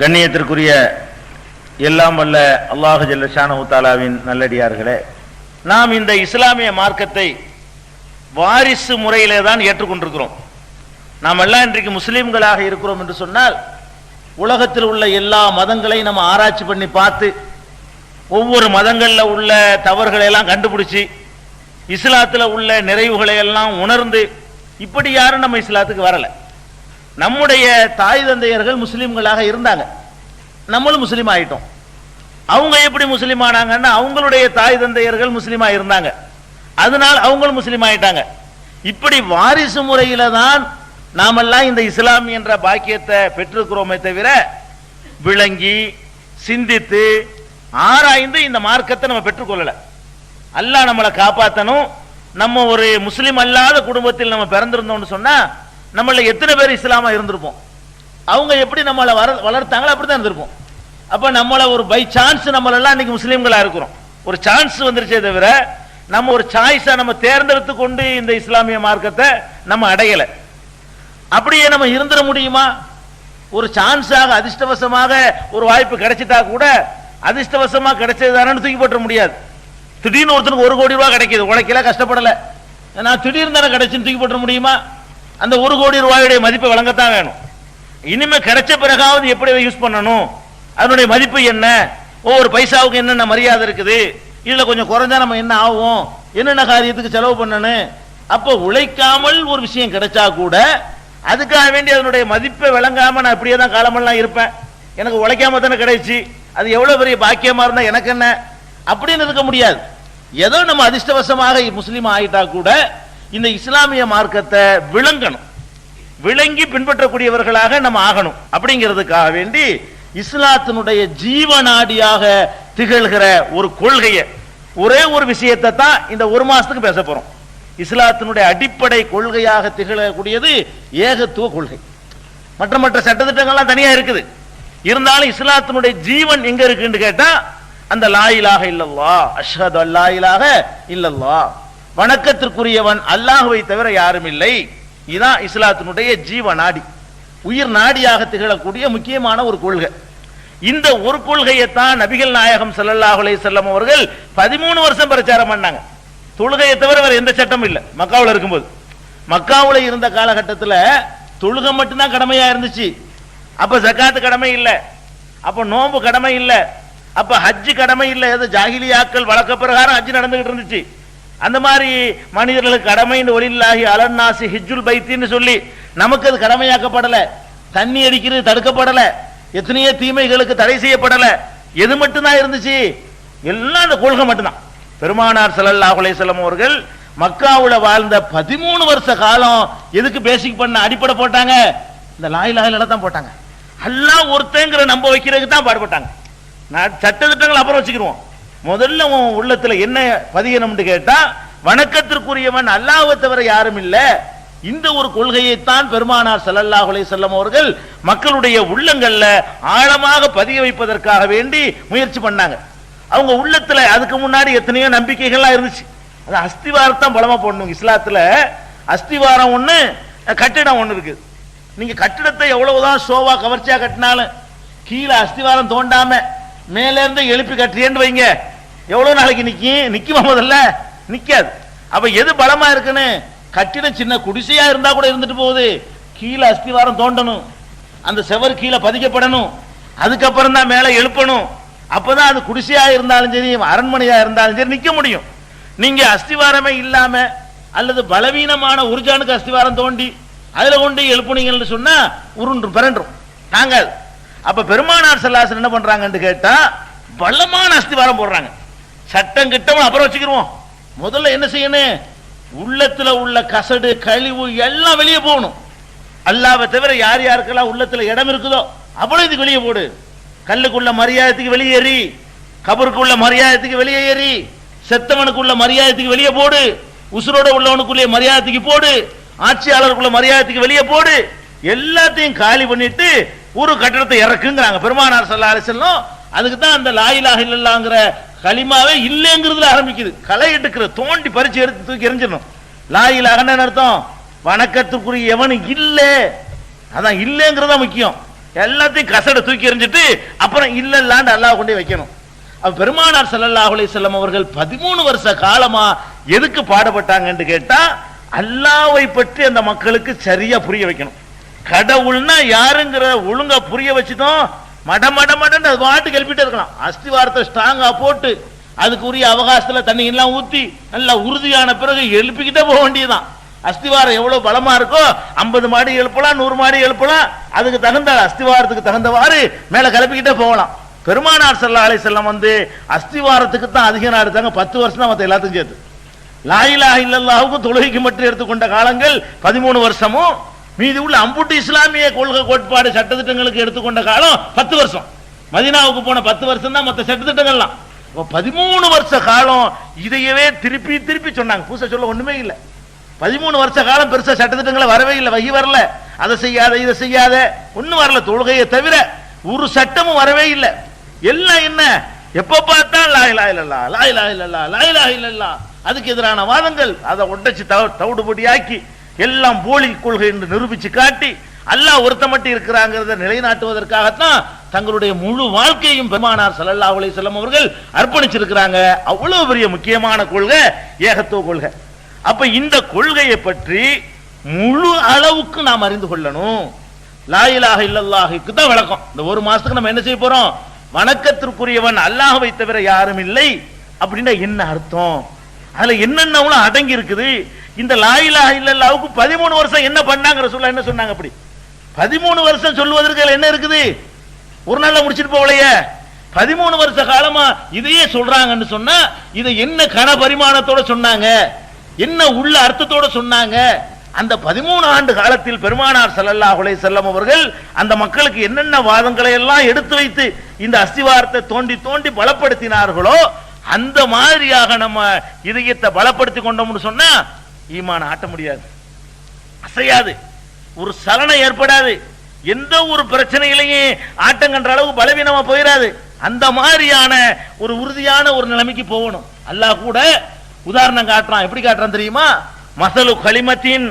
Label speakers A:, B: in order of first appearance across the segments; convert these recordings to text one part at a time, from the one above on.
A: கண்ணியத்திற்குரிய எல்லாம் வல்ல அல்லாஹ் ஜல்ல ஷானஹு தஆலாவின் நல்லடியார்களே, நாம் இந்த இஸ்லாமிய மார்க்கத்தை வாரிசு முறையிலே தான் ஏற்றுக்கொண்டிருக்கிறோம். நாம் எல்லாம் இன்றைக்கு முஸ்லீம்களாக இருக்கிறோம் என்று சொன்னால், உலகத்தில் உள்ள எல்லா மதங்களையும் நம்ம ஆராய்ச்சி பண்ணி பார்த்து ஒவ்வொரு மதங்களில் உள்ள தவறுகளை எல்லாம் கண்டுபிடிச்சி இஸ்லாத்தில் உள்ள நிறைவுகளை எல்லாம் உணர்ந்து இப்படி யாரும் நம்ம இஸ்லாத்துக்கு வரல. நம்முடைய தாய் தந்தையர்கள் முஸ்லீம்களாக இருந்தாங்க, நம்மளும் முஸ்லீம் ஆயிட்டோம். அவங்க எப்படி முஸ்லீம் ஆனாங்கன்னா, அவங்களுடைய தாய் தந்தையர்கள் முஸ்லீமா இருந்தாங்க, அதனால் அவங்களும் முஸ்லீம் ஆயிட்டாங்க. இப்படி வாரிசு முறையில தான் நாமெல்லாம் இந்த இஸ்லாம் என்ற பாக்கியத்தை பெற்றிருக்கிறோமே தவிர, விளங்கி சிந்தித்து ஆராய்ந்து இந்த மார்க்கத்தை நம்ம பெற்றுக்கொள்ளல. அல்லாஹ் நம்மளை காப்பாற்றணும். நம்ம ஒரு முஸ்லீம் அல்லாத குடும்பத்தில் நம்ம பிறந்திருந்தோம்னு சொன்னா, நம்மள எத்தனை பேர் இஸ்லாமா இருந்திருப்போம். அவங்க எப்படி நம்மளை வளர்த்தாங்களோ அப்படித்தான் இருந்திருப்போம். அப்ப நம்மள ஒரு பை சான்ஸ் நம்மளெல்லாம் இன்னைக்கு முஸ்லீம்களா இருக்கிறோம். ஒரு சான்ஸ் வந்துருச்சே தவிர, நம்ம ஒரு சாய்ஸா நம்ம தேர்ந்தெடுத்து கொண்டு இந்த இஸ்லாமிய மார்க்கத்தை நம்ம அடையல. அப்படியே நம்ம இருந்துட முடியுமா? ஒரு சான்ஸாக அதிர்ஷ்டவசமாக ஒரு வாய்ப்பு கிடைச்சிட்டா கூட, அதிர்ஷ்டவசமா கிடைச்சதுதானு தூக்கி போட்ட முடியாது. திடீர்னு ஒருத்தனுக்கு 1 கோடி ரூபாய் கிடைக்குது, உழைக்கல கஷ்டப்படல, நான் திடீர்னு தானே கிடைச்சுன்னு தூக்கி போட்ட முடியுமா? அந்த 1 கோடி ரூபாயுடைய மதிப்பை வழங்கத்தான் வேணும். இனிமே கிடைச்ச பிறகாவது எப்படி யூஸ் பண்ணணும், அதனுடைய மதிப்பு என்ன, ஒவ்வொரு பைசாவுக்கு என்னென்ன மரியாதை இருக்குது, இதுல கொஞ்சம் குறைஞ்சா நம்ம என்ன ஆகும், என்னென்ன காரியத்துக்கு செலவு பண்ணணும். அப்போ உழைக்காமல் ஒரு விஷயம் கிடைச்சா கூட அதுக்காக வேண்டி அதனுடைய மதிப்பை விளங்காம நான் இப்படியே தான் காலமெல்லாம் இருப்பேன், எனக்கு உழைக்காம தானே கிடைச்சி, அது எவ்வளவு பெரிய பாக்கியமா இருந்தா எனக்கு என்ன அப்படின்னு இருக்க முடியாது. ஏதோ நம்ம அதிர்ஷ்டவசமாக முஸ்லீம் ஆகிட்டா கூட இந்த இஸ்லாமிய மார்க்கத்தை விளங்கணும், விளங்கி பின்பற்றக்கூடியவர்களாக நம்ம ஆகணும். அப்படிங்கிறதுக்காக வேண்டி இஸ்லாத்தினுடைய ஜீவநாடியாக திகழ்கிற ஒரு கொள்கையை, ஒரே ஒரு விஷயத்தை தான் இந்த 1 மாசத்துக்கு பேச போறோம். இஸ்லாத்தினுடைய அடிப்படை கொள்கையாக திகழக்கூடியது ஏகத்துவ கொள்கை. மற்ற மற்ற சட்டத்திட்டங்கள்லாம் தனியா இருக்குது, இருந்தாலும் இஸ்லாத்தினுடைய ஜீவன் எங்க இருக்குன்னு கேட்டா, அந்த லா இலாஹ இல்லல்லாஹ், அஷ்ஹது அல்லா இலாஹ இல்லல்லாஹ், வணக்கத்திற்குரியவன் அல்லாஹ்வை தவிர யாரும் இல்லை. இதுதான் இஸ்லாத்தினுடைய ஜீவ நாடி, உயிர் நாடியாக திகழக்கூடிய முக்கியமான ஒரு கொள்கை. இந்த ஒரு கொள்கையைத்தான் நபிகள் நாயகம் ஸல்லல்லாஹு அலைஹி வஸல்லம் அவர்கள் 13 வருஷம் பிரச்சாரம் பண்ணாங்க. தொழுகையை தவிர வேற எந்த சட்டம் இல்லை. மக்காவுல இருக்கும்போது, மக்காவுல இருந்த காலகட்டத்தில் தொழுகை மட்டும்தான் கடமையா இருந்துச்சு. அப்ப ஜகாத்து கடமை இல்லை, அப்ப நோன்பு கடமை இல்லை, அப்ப ஹஜ்ஜு கடமை இல்லை. ஏதோ ஜாகிலியாக்கள் வழக்க பிரகாரம் ஹஜ்ஜு நடந்துகிட்டு இருந்துச்சு. அந்த மாதிரி மனிதர்களுக்கு கடமைன்னு ஒலில்லாஹி அலன்னாசி ஹிஜ்ஜுல் பைத்தின்னு சொல்லி நமக்கு அது கடமையாக்கப்படல. தண்ணி அடிக்கிறது தடுக்கப்படல, எத்தனையோ தீமைகளுக்கு தடை செய்யப்படல. எது மட்டும்தான் இருந்துச்சு? எல்லாம் அந்த கொள்கை மட்டும்தான். பெருமானார் ஸல்லல்லாஹு அலைஹி வஸல்லம் அவர்கள் மக்காவுல வாழ்ந்த 13 வருஷ காலம் எதுக்கு பேசிக் பண்ண அடிப்படை போட்டாங்க? இந்த லா இலாஹ இல்லல்லாஹ் தான் போட்டாங்க. அல்லாஹ் ஒருத்தங்கிற நம்ப வைக்கிறதுக்கு தான் பாடுபட்டாங்க. சட்ட திட்டங்கள் அப்புறம் வச்சுக்கிருவோம், முதல்ல உன் உள்ளத்துல என்ன பதியணும்னு கேட்டா, வணக்கத்திற்குரியவன் அல்லாஹ்வை தவிர யாரும் இல்ல. இந்த ஒரு கொள்கையைத்தான் பெருமானார் ஸல்லல்லாஹு அலைஹி வஸல்லம் அவர்கள் மக்களுடைய உள்ளங்கள்ல ஆழமாக பதிய வைப்பதற்காக வேண்டி முயற்சி பண்ணாங்க. அவங்க உள்ளத்துல அதுக்கு முன்னாடி எத்தனையோ நம்பிக்கைகள்லாம் இருந்துச்சு. அது அஸ்திவாரத்தான் பலமா போடணும். இஸ்லாத்துல அஸ்திவாரம் ஒண்ணு, கட்டிடம் ஒண்ணு இருக்கு. நீங்க கட்டிடத்தை எவ்வளவுதான் ஷோவா கவர்ச்சியா கட்டினாலும் கீழே அஸ்திவாரம் தோண்டாம மேல இருந்து எழுப்பி கட்டுறேன்னு வைங்க, எவ்வளவு நாளைக்கு நிக்குமா? முதல்ல நிக்காது. அப்ப எது பலமா இருக்குன்னு, கட்டிடம் சின்ன குடிசையா இருந்தா கூட இருந்துட்டு போகுது, கீழே அஸ்திவாரம் தோண்டணும், அந்த செவர் கீழே பதிக்கப்படணும், அதுக்கப்புறம் தான் மேல எழுப்பணும். அப்பதான் அது குடிசையா இருந்தாலும் சரி, அரண்மனையா இருந்தாலும் சரி நிக்க முடியும். நீங்க அஸ்திவாரமே இல்லாம அல்லது பலவீனமான உருஜானுக்கு அஸ்திவாரம் தோண்டி அதுல கொண்டு எழுப்புனீங்கன்னு சொன்னா உருண்டும் பிறண்டும் தாங்காது. அப்ப பெருமானார் ஸல்லல்லாஹு அலைஹி வஸல்லம் என்ன பண்றாங்கன்னு கேட்டா, பலமான அஸ்திவாரம் போடுறாங்க. சட்டம் கிட்டவும் அப்புறம் வச்சுக்கிருவோம். முதல்ல என்ன செய்யணும்? உள்ளத்துல உள்ள கசடு கழிவு எல்லாம் வெளியே போகணும். அல்லாஹ்வை தவிர யார் யாருக்கெல்லாம் உள்ளத்துல இடம் இருக்குதோ அவ்வளவு இதுக்கு வெளியே போடு. கல்லுக்குள்ள மரியாதைக்கு வெளியேறி, கபருக்குள்ள மரியாதைக்கு வெளியேறி, செத்தவனுக்குள்ள மரியாதைக்கு வெளியே போடு, உசுரோட உள்ளவனுக்குள்ளே மரியாதைக்கு போடு, ஆட்சியாளருக்குள்ள மரியாதைக்கு வெளியே போடு, எல்லாத்தையும் காலி பண்ணிட்டு ஒரு கட்டடத்தை இறக்குங்கிறாங்க பெருமானார் ஸல்லல்லாஹு அலைஹி வஸல்லம். அதுக்கு தான் அந்த லா இலாஹ இல்லல்லாஹ்ங்கற கலிமாவே இல்லைங்கிறதுல ஆரம்பிக்குது. களை எடுக்கிற தோண்டி பறிச்சு எடுத்து தூக்கி எறிஞ்சிடணும். லா இலாஹன்னு அர்த்தம் வணக்கத்துக்குரிய எவனு இல்லை, அதான் இல்லைங்கிறதா முக்கியம். எல்லாத்தையும் கசட தூக்கி எறிஞ்சிட்டு அப்புறம் இல்லல்லான்னு அல்லாஹ் கொண்டு வைக்கணும். பெருமானார் ஸல்லல்லாஹு அலைஹி வஸல்லம் அவர்கள் 13 வருஷ காலமா எதுக்கு பாடுபட்டாங்கன்னு கேட்டா, அல்லாஹ்வை பற்றி அந்த மக்களுக்கு சரியா புரிய வைக்கணும். கடவுள்னா யாருங்கிற ஒழுங்கா புரிய வச்சுட்டோம், மட மட மடன்னு அது பாட்டுக்கு எழுப்பிட்டு இருக்கலாம். அஸ்திவாரத்தை ஸ்ட்ராங்கா போட்டு அதுக்கு உரிய அவகாசத்துல தண்ணி எல்லாம் ஊத்தி நல்லா உறுதியான பிறகு எழுப்பிக்கிட்டே போக வேண்டியதுதான். அஸ்திவாரம் எவ்வளவு பலமா இருக்கோ 50 மாடி எழுப்பலாம், 100 மாடி எழுப்பலாம், அதுக்கு தகுந்த அஸ்திவாரத்துக்கு தகுந்தவாறு மேல கிளப்பிக்கிட்டே போகலாம். பெருமானார் ஸல்லல்லாஹு அலைஹி வஸல்லம் அஸ்திவாரத்துக்கு தான் அதிக நாள் எடுத்தாங்க, 10 வருஷம் தான் மத்த எல்லாத்தையும் சேர்த்து. லா இலாஹ இல்லல்லாஹுக்கு தொழுகைக்கு மட்டும் எடுத்துக்கொண்ட காலங்கள் 13 வருஷமும், மீதி உள்ள அம்புட்டு இஸ்லாமிய கொள்கை கோட்பாடு சட்டத்திட்டங்களுக்கு எடுத்துக்கொண்ட காலம் 10 வருஷம். மதீனாவுக்கு போன 10 வருஷம் தான் மற்ற சட்டத்திட்டங்கள்லாம். 13 வருஷ காலம் இதையவே திருப்பி திருப்பி சொன்னாங்க. பூச சொல்ல ஒண்ணுமே இல்லை. 13 வருஷ காலம் பெருசா சட்டத்திட்டங்களை வரவே இல்லை, வகி வரல, அதை செய்யாத இதை செய்யாத ஒன்னும் வரல. தொழுகையை தவிர ஒரு சட்டமும் வரவே இல்லை. எல்லாம் என்ன, எப்ப பார்த்தா லா இலாஹ இல்லல்லாஹ், லா இலாஹ இல்லல்லாஹ், லா இலாஹ இல்லல்லாஹ், அதுக்கு எதிரான வாதங்கள், அதை உடைச்சு தவிடுபொடியாக்கி எல்லாம் போலி கொள்கை என்று நிரூபிச்சு காட்டி அல்லாஹ் ஒருத்த மட்டும் இருக்கிறாங்கிறத நிலைநாட்டுவதற்காகத்தான் தங்களுடைய முழு வாழ்க்கையும் பெருமானார் ஸல்லல்லாஹு அலைஹி வஸல்லம் அவர்கள் அர்ப்பணிச்சிருக்கிறாங்க. அவ்வளவு பெரிய முக்கியமான கொள்கை ஏகத்துவ கொள்கை. அப்ப இந்த கொள்கையை பற்றி முழு அளவுக்கு நாம் அறிந்து கொள்ளணும். லா இலாஹ இல்லல்லாஹுக்கு தான் விளக்கம். இந்த ஒரு மாசத்துக்கு நம்ம என்ன செய்ய போறோம், வணக்கத்திற்குரியவன் அல்லாஹ்வை தவிர யாரும் இல்லை அப்படின்னா என்ன அர்த்தம், அதுல என்னென்ன அடங்கி இருக்குது. இந்த லா இலாஹ இல்லல்லாஹுக்கு 13 வருஷம் என்ன பண்ணாங்க ரசூலுல்லாஹ் என்ன சொன்னாங்க? அப்படி 13 வருஷம் சொல்வதற்கு என்ன இருக்குது, ஒரு நாள்ல முடிச்சிட்டு போகலையே. 13 வருஷ காலமா இதையே சொல்றாங்கன்னு சொன்னா இதை என்ன கன பரிமாணத்தோட சொன்னாங்க, என்ன உள்ள அர்த்தத்தோட சொன்னாங்க. அந்த 13 ஆண்டு காலத்தில் பெருமானார் ஸல்லல்லாஹு அலைஹி வஸல்லம் அவர்கள் அந்த மக்களுக்கு என்னென்ன வாதங்களை எல்லாம் எடுத்து வைத்து இந்த அஸ்திவாரத்தை தோண்டி தோண்டி பலப்படுத்தினார்களோ அந்த மாதிரியாக நம்ம இதயத்தை பலப்படுத்தி கொண்டோம்னு சொன்னா ஈமான ஆட்ட முடியாது, அசையாது, ஒரு சலனம் ஏற்படாது, எந்த ஒரு பிரச்சனையிலையும் ஆட்டங்கன்ற அளவுக்கு பலவீனமா போயிடாது. அந்த மாதிரியான ஒரு உறுதியான ஒரு நிலைமைக்கு போகணும். அல்லாஹ் கூட உதாரணம் காட்டுறான். எப்படி காட்டுறான் தெரியுமா? மசலு கலிமத்தின்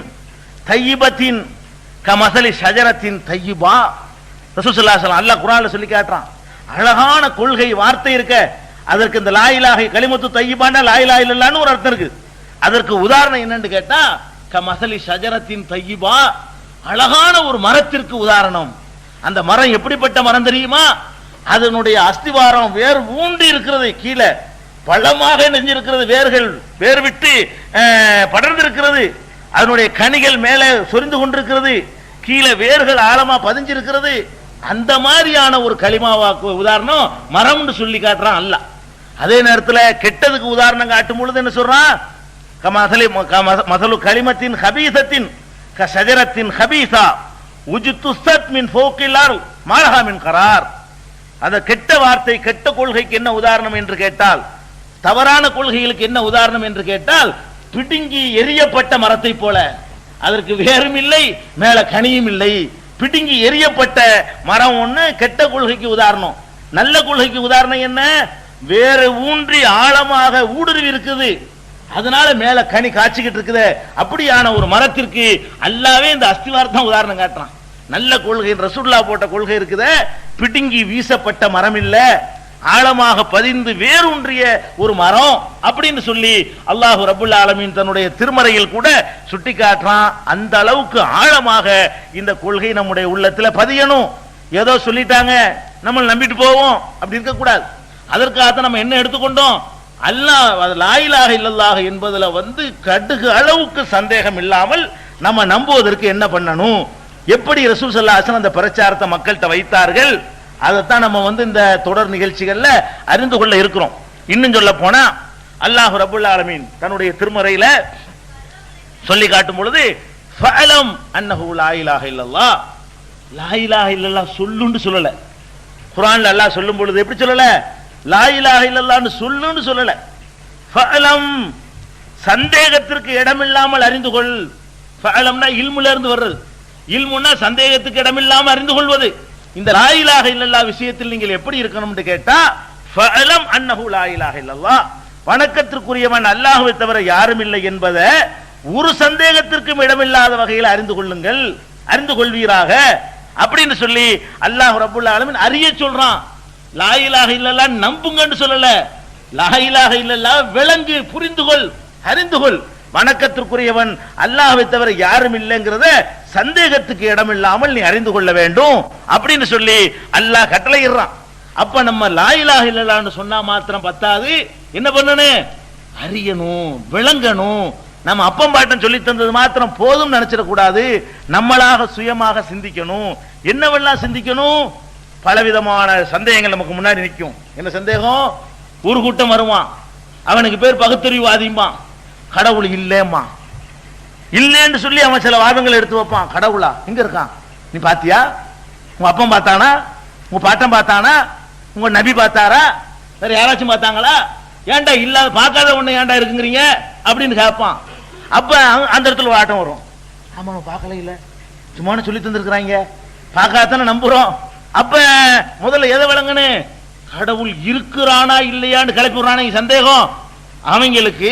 A: தையிபத்தின் கமசலி ஷஜரத்தின் தையிபா. ரசூலுல்லாஹி ஸல்லல்லாஹு அலைஹி வஸல்லம் அல்லாஹ் குர்ஆன்ல சொல்லி காட்டுறான். அழகான கொள்கை வார்த்தை இருக்க, அதற்கு இந்த லா இலாஹ கலிமத்து தையிபான்னா லா இலாஹ இல்லல்லாஹ்னு ஒரு அர்த்தம் இருக்கு. அதற்கு உதாரணம் என்னன்னு கேட்டா கமசலி ஷஜரத்தின் தையிபா, அழகான ஒரு மரத்திற்கு உதாரணம். அந்த மரம் எப்படிப்பட்ட மரம் தெரியுமா? அதனுடைய அஸ்திவாரம் வேர் ஊண்டி இருக்கிறது, கீழே பள்ளமாக நெஞ்சிருக்கிறது, வேர்கள் வேர் விட்டு படர்ந்திருக்கிறது, அதனுடைய கனிகள் மேலே சொரிந்து கொண்டிருக்கிறது, கீழே வேர்கள் ஆழமா பதிஞ்சிருக்கிறது. அந்த மாதிரியான ஒரு களிமாவாக்கு உதாரணம் மரம்னு சொல்லி காட்டுறான் அல்லாஹ். அதே நேரத்தில் கெட்டதுக்கு உதாரணம் காட்டும் பொழுது என்ன சொல்றான்? மசலு கலிமத்தின் ஹபீசத்தின் கஷஜரத்தின் ஹபீசா உஜ்துஸ்ஸத் மின் ஃபௌகில் அர்ள் மாலஹா மின் கரார். அந்த கெட்ட வார்த்தை கெட்ட கொள்கைக்கு என்ன உதாரணம் என்று கேட்டால், தவறான கொள்கைகளுக்கு என்ன உதாரணம் என்று கேட்டால், பிடுங்கி எரியப்பட்ட மரத்தை போல, அதற்கு வேறும் இல்லை மேல கனியும் இல்லை, பிடுங்கி எரியப்பட்ட மரம் ஒண்ணு கெட்ட கொள்கைக்கு உதாரணம். நல்ல கொள்கைக்கு உதாரணம் என்ன? வேற ஊன்றி ஆழமாக ஊடுருவி இருக்குது, அதனால மேல கனி காய்ச்சிக்கிட்டு இருக்குது. அப்படியான ஒரு மரத்திற்கு அல்லாவே இந்த அஸ்திவாரத்தான் உதாரணம் காட்டுறான். நல்ல கொள்கை ரசூலுல்லாஹ் போட்ட கொள்கை இருக்குது, பிடுங்கி வீசப்பட்ட மரம் இல்ல, ஆழமாக பதிந்து வேரூன்றிய ஒரு மரம் அப்படின்னு சொல்லி அல்லாஹ் ரப்புல் ஆலமீன் தன்னுடைய திருமறையில் கூட சுட்டி காட்டுறான். அந்த அளவுக்கு ஆழமாக இந்த கொள்கை நம்முடைய உள்ளத்துல பதியணும். ஏதோ சொல்லிட்டாங்க நம்ம நம்பிட்டு போவோம் அப்படி இருக்க கூடாது. அதற்காக நம்ம என்ன எடுத்துக்கொண்டோம்? அல்லாஹ் லா இலாஹ இல்லல்லாஹ் என்பதுல கடுகு அளவுக்கு சந்தேகம் இல்லாமல் நம்ம நம்புவதற்கு என்ன பண்ணணும், எப்படி ரசூல் ஸல்லல்லாஹு அலைஹி வஸல்லம் அந்த பிரச்சாரத்தை மக்கள்கிட்ட வைத்தார்கள், அதைத்தான் நம்ம இந்த தொடர் நிகழ்ச்சிகள்ல அறிந்து கொள்ள இருக்கிறோம். இன்னும் சொல்ல போனா அல்லாஹ் ரப்புல் ஆலமீன் தன்னுடைய திருமறையில சொல்லி காட்டும் பொழுது ஃபஅலம் அன்னஹு லா இலாஹ இல்லல்லாஹ், லா இலாஹ இல்லல்லாஹ் சொல்லுன்னு சொல்லல. குர்ஆன்ல அல்லாஹ் சொல்லும் பொழுது எப்படி சொல்லல? லா இலாஹ இல்லல்லாஹ்னு சொல்லுன்னு சொல்லல. ஃபஅலம் சந்தேகத்திற்கு இடமில்லாமல் அறிந்து கொள். ஃபஅலம்னா இல்முல இருந்து வர்றது. இல்முன்னா சந்தேகத்துக்கு இடமில்லாமல் அறிந்து கொள்வது. இந்த லா இலாஹ இல்லல்லாஹ் விஷயத்தில் நீங்கள் எப்படி இருக்கணும்னு கேட்டா ஃபஅலம் அன்னஹு லா இலாஹ இல்லல்லாஹ், வணக்கத்திற்குரியவன் அல்லாஹ்வை தவிர யாரும் இல்லை என்பதை ஒரு சந்தேகத்திற்கும் இடமில்லாத வகையில் அறிந்து கொள்ளுங்கள், அறிந்து கொள்வீராக. அப்படின்னு சொல்லி அல்லாஹ் ரப்புல் ஆலமீன் அறிய சொல்றான். லா இலாஹ இல்லல்லாஹ் நம்புங்கன்னு சொல்லல, லா இலாஹ இல்லல்லாஹ் விளங்கு, புரிந்துகொள், அறிந்துகொள். வணக்கத்திற்குரியவன் அல்லாஹ்வை தவிர யாரும் இல்லைங்கிறத சந்தேகத்துக்கு இடம் இல்லாமல் நீ அறிந்து கொள்ள வேண்டும் அப்படின்னு சொல்லி அல்லாஹ் கட்டளையிடுறான். அப்ப நம்ம லா இலாஹ இல்லல்லாஹ்னு சொன்னா மாத்திரம் பத்தாது, என்ன பண்ணணும்? அறியணும், விளங்கணும். நம்ம அப்பம் பாட்டன் சொல்லி தந்தது மாத்திரம் போதும் நினைச்சிடக்கூடாது. நம்மளாக சுயமாக சிந்திக்கணும். என்னவெல்லாம் சிந்திக்கணும்? பலவிதமான சந்தேகங்கள் நமக்கு முன்னாடி நிற்கும். என்ன சந்தேகம்? ஒரு கூட்டம் வருவான், அவனுக்கு பேர் பகுத்தறிவாதிமா, கடவுள் இல்லேம்மா. இல்லேன்னு சொல்லி அவன் சில வாதங்களை எடுத்து வைப்பான். கடவுளா எங்க இருக்கான்? நீ பாத்தியா? உங்க அப்பம் பார்த்தானா? உங்க பாட்டன் பார்த்தானா? உங்க நபி பார்த்தாரா? வேற யாராச்சும் பார்த்தாங்களா? ஏன்டா இல்லாத பார்க்காத ஒண்ணு ஏன்டா இருக்குங்கிறீங்க அப்படின்னு கேட்பான். அப்ப அந்த இடத்துல ஒரு ஆட்டம் வரும். ஆமா பார்க்கல, இல்ல சும்மா சொல்லி தந்திருக்கிறாங்க, பார்க்காதானே நம்புறோம். அப்ப முதல்ல எதை விளங்கன்னு? கடவுள் இருக்கிறானா இல்லையான்னு கிளப்பி விடுறானே சந்தேகம். அவங்களுக்கு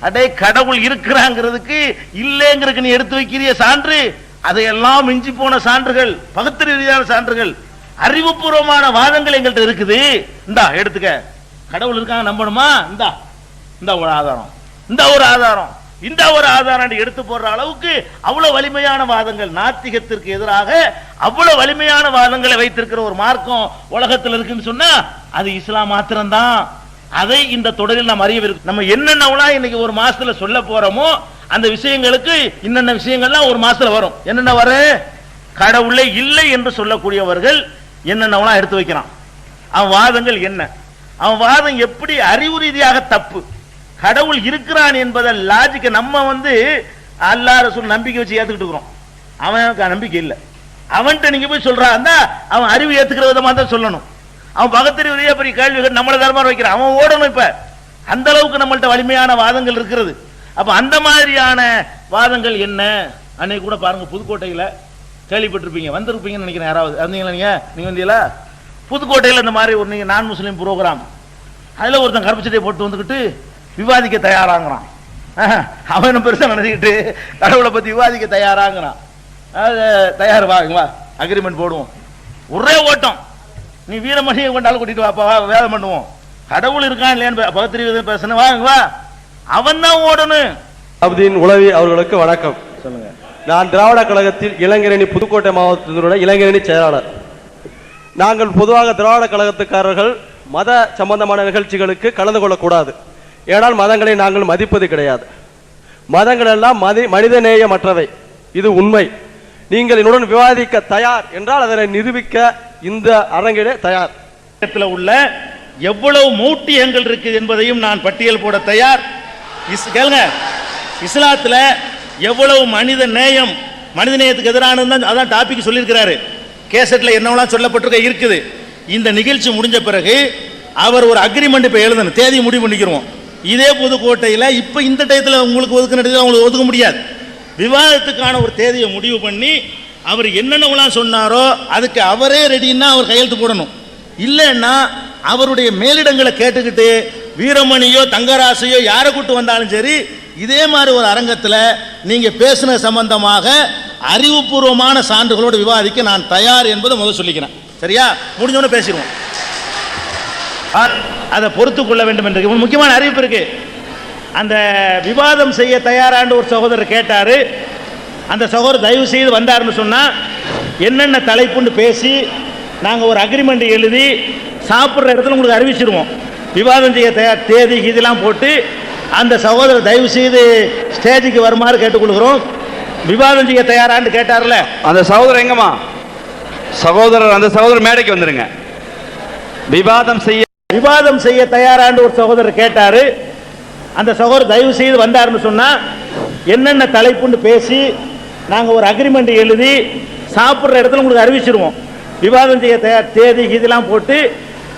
A: அடே கடவுள் இருக்கிறாங்கிறதுக்கு இல்லைங்கிறதுக்கு நீ எடுத்து வைக்கிறிய சான்று, அதையெல்லாம் மிஞ்சி போன சான்றுகள், பகுத்தறிவான சான்றுகள், அறிவுபூர்வமான வாதங்கள் எங்கள்கிட்ட இருக்குது. இந்தா எடுத்துக்க, கடவுள் இருக்காங்க நம்பணுமா? இந்த ஒரு ஆதாரம், இந்த ஒரு ஆதாரம், இந்த ஒரு ஆதாரம் எடுத்து போடுற அளவுக்கு அவ்வளவு வலிமையான வாதங்கள், நாத்திகத்திற்கு எதிராக அவ்வளவு வலிமையான வாதங்களை வைத்திருக்கிற ஒரு மார்க்கம் உலகத்தில் இருக்குன்னு சொன்னா அது இஸ்லாம் மாத்திரம்தான். அதை இந்த தொடரில் நாம் அறியவிருக்கும். நம்ம என்னென்ன இன்னைக்கு ஒரு மாசத்துல சொல்ல போறோமோ அந்த விஷயங்களுக்கு இன்னென்ன விஷயங்கள்லாம் ஒரு மாசத்துல வரும். என்னென்ன வரும்? கடவுளே இல்லை என்று சொல்லக்கூடியவர்கள் என்னென்னலாம் எடுத்து வைக்கிறான், அவன் வாதங்கள் என்ன, அவன் வாதம் எப்படி அறிவு ரீதியாக தப்பு, கடவுள் இருக்கிறான் என்பதை லாஜிக்க நம்ம அல்லாஹ் ரசூல் நம்பிக்கை வச்சு ஏத்துக்கிட்டு இருக்கிறோம். அவனுக்கு நம்பிக்கை இல்லை. அவன்கிட்ட நீங்க போய் சொல்றான், அவன் அறிவு ஏத்துக்கிற விதமா தான் சொல்லணும். அவன் பகத்தறிவு பெரிய கேள்விகள் நம்மளை தர்மார் வைக்கிறான், அவன் ஓடணும். இப்ப அந்த அளவுக்கு நம்மள்ட்ட வலிமையான வாதங்கள் இருக்கிறது. அப்ப அந்த மாதிரியான வாதங்கள் என்ன? அன்னைக்கு கூட பாருங்க, புதுக்கோட்டையில கேள்விப்பட்டிருப்பீங்க, வந்திருப்பீங்கன்னு நினைக்கிறேன். யாராவது வந்தீங்களா? நீங்க வந்தீங்களா? புதுக்கோட்டையில் இந்த மாதிரி ஒரு நான் முஸ்லீம் புரோகிராம், அதுல ஒருத்தன் கருப்பு சட்டையை போட்டு வந்துக்கிட்டு விவாதிக்க தயாராங்கிறான். அவனும் பெருசா நினைச்சுக்கிட்டு கடவுளை பத்தி விவாதிக்க தயாராங்கிறான். தயார், வா அக்ரிமெண்ட் போடுவோம். ஒரே ஓட்டம், நீ வீரமணியை கொண்டாலும் கூட்டிட்டு வாப்பா, வேதம் பண்ணுவோம். கடவுள் இருக்கான் இல்லையான்னு பகத்திரி பேசணும், வாங்க வா. அவன் தான் ஓடணும்.
B: அப்தீன் உளவி அவர்களுக்கு வணக்கம்.
A: சொல்லுங்க.
B: நான் திராவிட கழகத்தில் இளைஞரணி புதுக்கோட்டை மாவட்டத்தினுடைய இளைஞரணி செயலாளர். நாங்கள் பொதுவாக திராவிட கழகத்துக்காரர்கள் மத சம்பந்தமான நிகழ்ச்சிகளுக்கு கலந்து கொள்ளக்கூடாது. ஏனால் மதங்களை நாங்கள் மதிப்பது கிடையாது. மதங்கள் எல்லாம் மனிதநேயமற்றவை, இது உண்மை. நீங்கள் என்னுடன் விவாதிக்க தயார் என்றால் அதனை நிரூபிக்க இந்த அரங்கிலே தயார்.
A: உள்ள எவ்வளவு மூட்டியங்கள் இருக்கு என்பதையும் நான் பட்டியல் போட தயார். கேளுங்க, இஸ்லாத்துல எவ்வளவு மனித நேயம், மனித நேயத்துக்கு எதிரானது அதான் டாபிக் சொல்லியிருக்கிறாரு. கேசட்ல என்னவெல்லாம் சொல்லப்பட்டிருக்க இருக்குது. இந்த நிகழ்ச்சி முடிஞ்ச பிறகு அவர் ஒரு அக்ரிமெண்ட் இப்ப எழுதணும், தேதி முடிவு பண்ணிக்கிறோம். இதே புதுக்கோட்டையில் இப்ப இந்த டயத்தில் உங்களுக்கு ஒதுக்கினது அவங்களுக்கு ஒதுக்க முடியாது. விவாதத்துக்கான ஒரு தேதியை முடிவு பண்ணி அவர் என்னென்னலாம் சொன்னாரோ அதுக்கு அவரே ரெடின்னா அவர் கையெழுத்து போடணும். இல்லைன்னா அவருடைய மேலிடங்களை கேட்டுக்கிட்டு வீரமணியோ தங்கராசையோ யாரை கூட்டு வந்தாலும் சரி, இதே மாதிரி ஒரு அரங்கத்தில் நீங்க பேசின சம்பந்தமாக அறிவுபூர்வமான சான்றுகளோடு விவாதிக்க நான் தயார் என்பதை முதல் சொல்லிக்கிறேன். சரியா? முடிஞ்சோன்னு பேசிடுவோம். அதை பொறுத்து கொள்ள வேண்டும் என்று முக்கியமான அறிவிப்பு இருக்கு. அந்த விவாதம் செய்ய தயாரான ஒரு சகோதரர் கேட்டாரு. அந்த சகோதரர் தயவு செய்து வந்தாருன்னு சொன்னா என்னென்ன தலைப்புன்னு பேசி நாங்க ஒரு அக்ரிமெண்ட் எழுதி சாப்பிட்ற இடத்துல உங்களுக்கு அறிவிச்சிருவோம். விவாதம் செய்ய தயார், தேதி இதெல்லாம் போட்டு அந்த சகோதரர் தயவு செய்து ஸ்டேஜுக்கு வருமாறு கேட்டுக்கொள்கிறோம். விவாதம் செய்ய தயாரான்னு கேட்டார்ல,
B: அந்த சகோதரர் எங்கம்மா? சகோதரர், அந்த சகோதரர் மேடைக்கு வந்துருங்க. விவாதம் செய்ய தயாரான ஒரு சகோதரர் கேட்டாரு. அந்த சகோதரர் தயவு செய்து வந்தாருன்னு சொன்னா என்னென்ன தலைப்புன்னு பேசி நாங்க ஒரு அக்ரிமெண்ட் எழுதி சாப்பிட்ற இடத்துல உங்களுக்கு அறிவிச்சிருவோம். விவாதம் செய்ய தயார், தேதி இதெல்லாம் போட்டு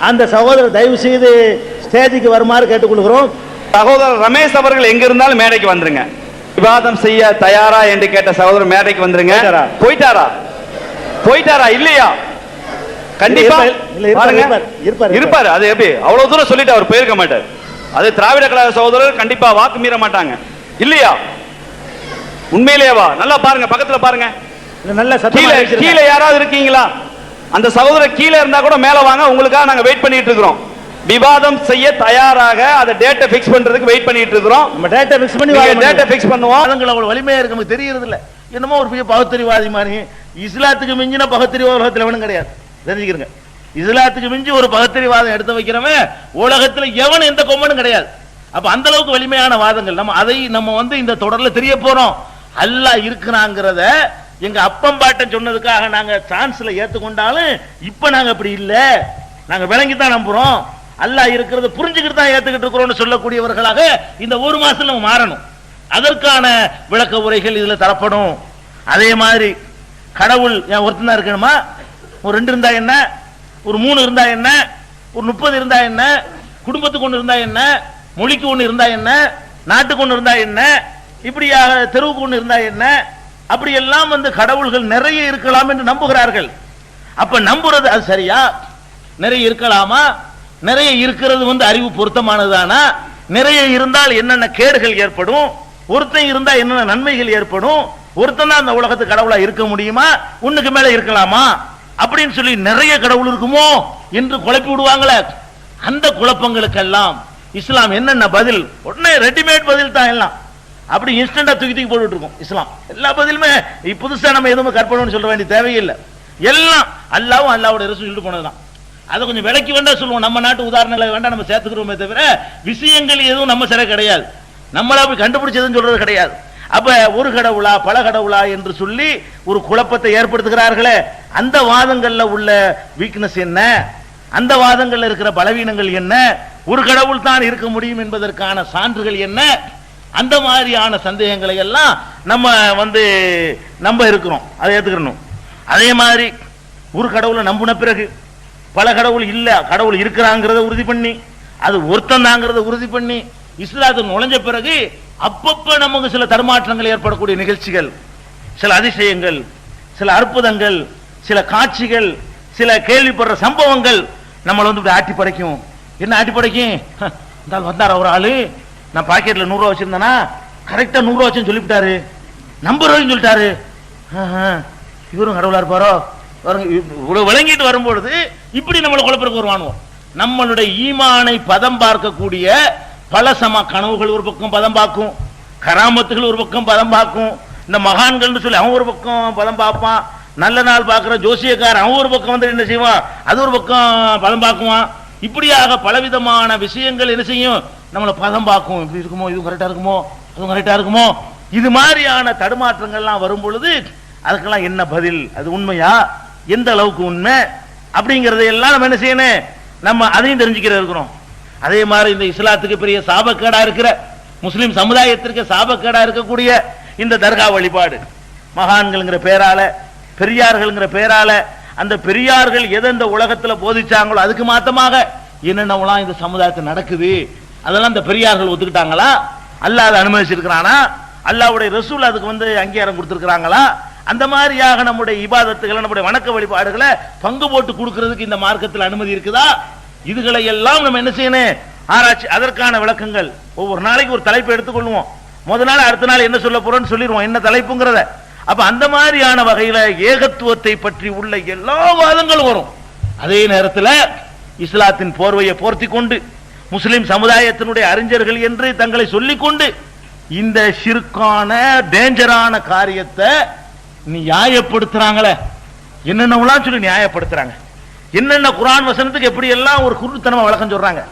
B: அந்த சகோதரர் தயவு செய்து ஸ்டேஜுக்கு வருமாறு கேட்டுக்கொள்கிறோம். சகோதரர் ரமேஷ் அவர்கள் எங்க இருந்தாலும் மேடைக்கு வந்துருங்க. விவாதம் செய்ய தயாரா என்று கேட்ட சகோதரர் மேடைக்கு வந்துருங்க. போயிட்டாரா இல்லையா? கண்டிப்பா இருப்பாரு. அது எப்படி அவ்வளவு தூரம் சொல்லிட்டு அவர் போயிருக்க மாட்டார். அது திராவிட கழக சகோதரர் கண்டிப்பா வாக்கு மீற மாட்டாங்க இல்லையா? உண்மையிலேவா? நல்லா பாருங்க, பக்கத்துல பாருங்க. நல்ல சத்தமா பேசுங்க.
C: கீழே யாராவது இருக்கீங்களா? அந்த சகோதரர் கீழே இருந்தா கூட மேல வாங்க, உங்களுக்காக நாங்க வெயிட் பண்ணிட்டு இருக்கிறோம். விவாதம் செய்ய தயாராக அதை டேட்டை ஃபிக்ஸ் பண்றதுக்கு வெயிட் பண்ணிட்டு இருக்கிறோம்.
B: நம்ம டேட்டா ஃபிக்ஸ் பண்ணி
C: டேட்டா ஃபிக்ஸ் பண்ணுவோம்.
A: வாதங்கள் அவ்வளவு வலிமையா இருக்கு, நமக்கு தெரியறது இல்ல. என்னமோ ஒரு பெரிய பகுத்தறிவாதி மாதிரி. இஸ்லாத்துக்கு மிஞ்சின பகுத்தறிவாத உலகத்துல எவனும் கிடையாது, தெரிஞ்சுக்கிறங்க. இஸ்லாத்துக்கு மிஞ்சி ஒரு பகுத்தறிவாதம் எடுத்து வைக்கிறவன் உலகத்துல எவன் எந்த கொம்பனும் கிடையாது. அப்ப அந்த அளவுக்கு வலிமையான வாதங்கள். நம்ம அதை நம்ம இந்த தொடர்ல தெரிய போறோம். அல்லாஹ் இருக்கிறாங்கிறத எங்க அப்பம் பாட்டன் சொன்னதுக்காக நாங்க சான்ஸ்ல ஏத்துக்கொண்டாலும் இப்ப நாங்க அப்படி இல்ல, நாங்க விளங்கித்தான் நம்புறோம். அல்லாஹ் இருக்கிறத புரிஞ்சுக்கிட்டு தான் ஏத்துக்கிட்டு இருக்கிறோம்னு சொல்லக்கூடியவர்களாக இந்த ஒரு மாசத்துல நம்ம மாறணும். அதற்கான விளக்க உரைகள் இதுல தரப்படும். அதே மாதிரி கடவுள் ஒருத்தன் தான் இருக்கணுமா? ஒரு 2 இருந்தா என்ன, ஒரு 3 இருந்தா என்ன, ஒரு 30 இருந்தா என்ன, குடும்பத்துக்கு ஒண்ணு இருந்தா என்ன, மொழிக்கு ஒண்ணு இருந்தா என்ன, நாட்டுக்கு ஒண்ணு இருந்தா என்ன, இப்படியாக தெருவுக்கு ஒண்ணு இருந்தா என்ன, அப்படி எல்லாம் கடவுள்கள் நிறைய இருக்கலாம் என்று நம்புகிறார்கள். அப்ப நம்புறது அது சரியா? நிறைய இருக்கலாமா? நிறைய இருக்கிறது அறிவு பொருத்தமானதானா? நிறைய இருந்தால் என்னென்ன கேடுகள் ஏற்படும்? ஒருத்தன் இருந்தா என்னென்ன நன்மைகள் ஏற்படும்? ஒருத்தன் தான் அந்த உலகத்துக்கு கடவுளா இருக்க முடியுமா? ஒண்ணுக்கு மேல இருக்கலாமா அப்படின்னு சொல்லி நிறைய கடவுள் இருக்குமோ என்று குழப்பி விடுவாங்களே. அந்த குழப்பங்களுக்கெல்லாம் இஸ்லாம் என்னென்ன பதில்? உடனே ரெடிமேட் பதில் தான் எல்லாம். அப்படி இன்ஸ்டன்டா தூக்கி போட்டுட்டு இருக்கும் இஸ்லாம். எல்லா பதிலுமே புதுசா நம்ம எதுவும் கற்பனை சொல்ல வேண்டிய தேவையில்லை. எல்லாம் அல்லாவும் அல்லாவோட ரசூல் சொல்லிட்டு போனதுதான். அதை கொஞ்சம் விலைக்கு வேண்டாம் சொல்லுவோம். நம்ம நாட்டு உதாரணங்களை வேண்டாம் நம்ம சேர்த்துக்கிறோமே தவிர விஷயங்கள் எதுவும் நம்ம சிறை கிடையாது. நம்மளா போய் கண்டுபிடிச்சதுன்னு சொல்றது கிடையாது. அப்ப ஒரு கடவுளா பல கடவுளா என்று சொல்லி ஒரு குழப்பத்தை ஏற்படுத்துகிறார்களே, அந்த வாதங்கள்ல உள்ள வீக்னஸ் என்ன, அந்த வாதங்கள்ல இருக்கிற பலவீனங்கள் என்ன, ஒரு கடவுள் தான் இருக்க முடியும் என்பதற்கான சான்றுகள் என்ன, அந்த மாதிரியான சந்தேகங்களை எல்லாம் நம்ம நம்ப இருக்கிறோம். அதை ஏத்துக்கணும். அதே மாதிரி ஒரு கடவுளை நம்பின பிறகு பல கடவுள் இல்ல, கடவுள் இருக்கிறாங்கிறத உறுதி பண்ணி அது ஒருத்தன் தாங்கிறத உறுதி பண்ணி இஸ்லாத்துக்கு நுழைஞ்ச பிறகு அப்பப்ப நமக்கு சில தடுமாற்றங்கள் ஏற்படக்கூடிய நிகழ்ச்சிகள், சில அதிசயங்கள், சில அற்புதங்கள், சில காட்சிகள், சில கேள்விப்படுற சம்பவங்கள் நம்மளை ஆட்டி படைக்கும். என்ன ஆட்டி படைக்கும்? வந்தார் ஒரு ஆளு, நான் பாக்கெட்ல 100 ரூபா வச்சிருந்தேனா கரெக்டா 100 ரூபா வச்சுன்னு சொல்லிவிட்டாரு, நம்புறோம் சொல்லிட்டாரு. இவரும் கடவுளா இருப்பாரோ? விளங்கிட்டு வரும்பொழுது இப்படி நம்மளை குழப்பருக்கு வருவானுவோம். நம்மளுடைய ஈமானை பதம் பார்க்கக்கூடிய பல கனவுகள் ஒரு பக்கம் பதம் பார்க்கும், கராமத்துகள் ஒரு பக்கம் பதம் பார்க்கும், இந்த மகான்கள் சொல்லி அவன் ஒரு பக்கம் பதம் பார்ப்பான், நல்ல நாள் பார்க்கிற ஜோசியக்காரன் அவன் ஒரு பக்கம் என்ன செய்வான், அது ஒரு பக்கம் பதம் பார்க்குவான். இப்படியாக பலவிதமான விஷயங்கள் என்ன செய்யும், நம்மளை பதம் பார்க்கும். இப்படி இருக்குமோ, இது கரெக்டா இருக்குமோ, அதுவும் கரெக்டா இருக்குமோ, இது மாதிரியான தடுமாற்றங்கள்லாம் வரும் பொழுது அதுக்கெல்லாம் என்ன பதில், அது உண்மையா, எந்த அளவுக்கு உண்மை அப்படிங்கறதையெல்லாம் நம்ம என்ன செய்யணும், நம்ம அதையும் தெரிஞ்சுக்கிற இருக்கிறோம். அதே மாதிரி இந்த இஸ்லாத்துக்கு பெரிய சாபக்கேடா இருக்கிற, முஸ்லிம் சமுதாயத்திற்கு சாபக்கேடா இருக்கக்கூடிய இந்த தர்கா வழிபாடு, மகான்கள்ங்கிற பேரால, பெரியார்கள்ங்கிற பேரால, அந்த பெரியார்கள் எதை இந்த உலகத்துல போதிச்சாங்களோ அதுக்கு மாத்தமாக என்னென்னலாம் இந்த சமுதாயத்தில் நடக்குது, அதெல்லாம் இந்த பெரியார்கள் ஒத்துக்கிட்டாங்களா? அல்லாஹ் அதை அனுமதிச்சிருக்கிறானா? அல்லாஹ்வுடைய ரசூல் அதுக்கு அங்கீகாரம் கொடுத்திருக்கிறாங்களா? அந்த மாதிரியாக நம்முடைய இபாதத்துகளை, நம்முடைய வணக்க வழிபாடுகளை பங்கு போட்டு கொடுக்கிறதுக்கு இந்த மார்க்கத்தில் அனுமதி இருக்குதா? இதுகளை எல்லாம் நம்ம என்ன செய்யணும், ஆராய்ச்சி. அதற்கான விளக்கங்கள் ஒவ்வொரு நாளைக்கு ஒரு தலைப்பை எடுத்துக்கொள்வோம். முதல் நாள் அடுத்த நாள் என்ன சொல்ல போறோம்னு சொல்லிடுவோம், என்ன தலைப்புங்கிறத. அப்ப அந்த மாதிரியான வகையில ஏகத்துவத்தை பற்றி உள்ள எல்லா வாதங்களும் வரும். அதே நேரத்தில் இஸ்லாத்தின் போர்வையை போர்த்தி கொண்டு முஸ்லிம் சமுதாயத்தினுடைய அறிஞர்கள் என்று தங்களை சொல்லிக் கொண்டு இந்த ஷிர்கான டேஞ்சரான காரியத்தை நியாயப்படுத்துறாங்களே, என்னென்னலாம் சொல்லி நியாயப்படுத்துறாங்க, என்னென்ன குர்ஆன் வசனத்துக்கு எப்படி எல்லாம் ஒரு குருத்தனமா வழக்கம் சொல்றாங்க,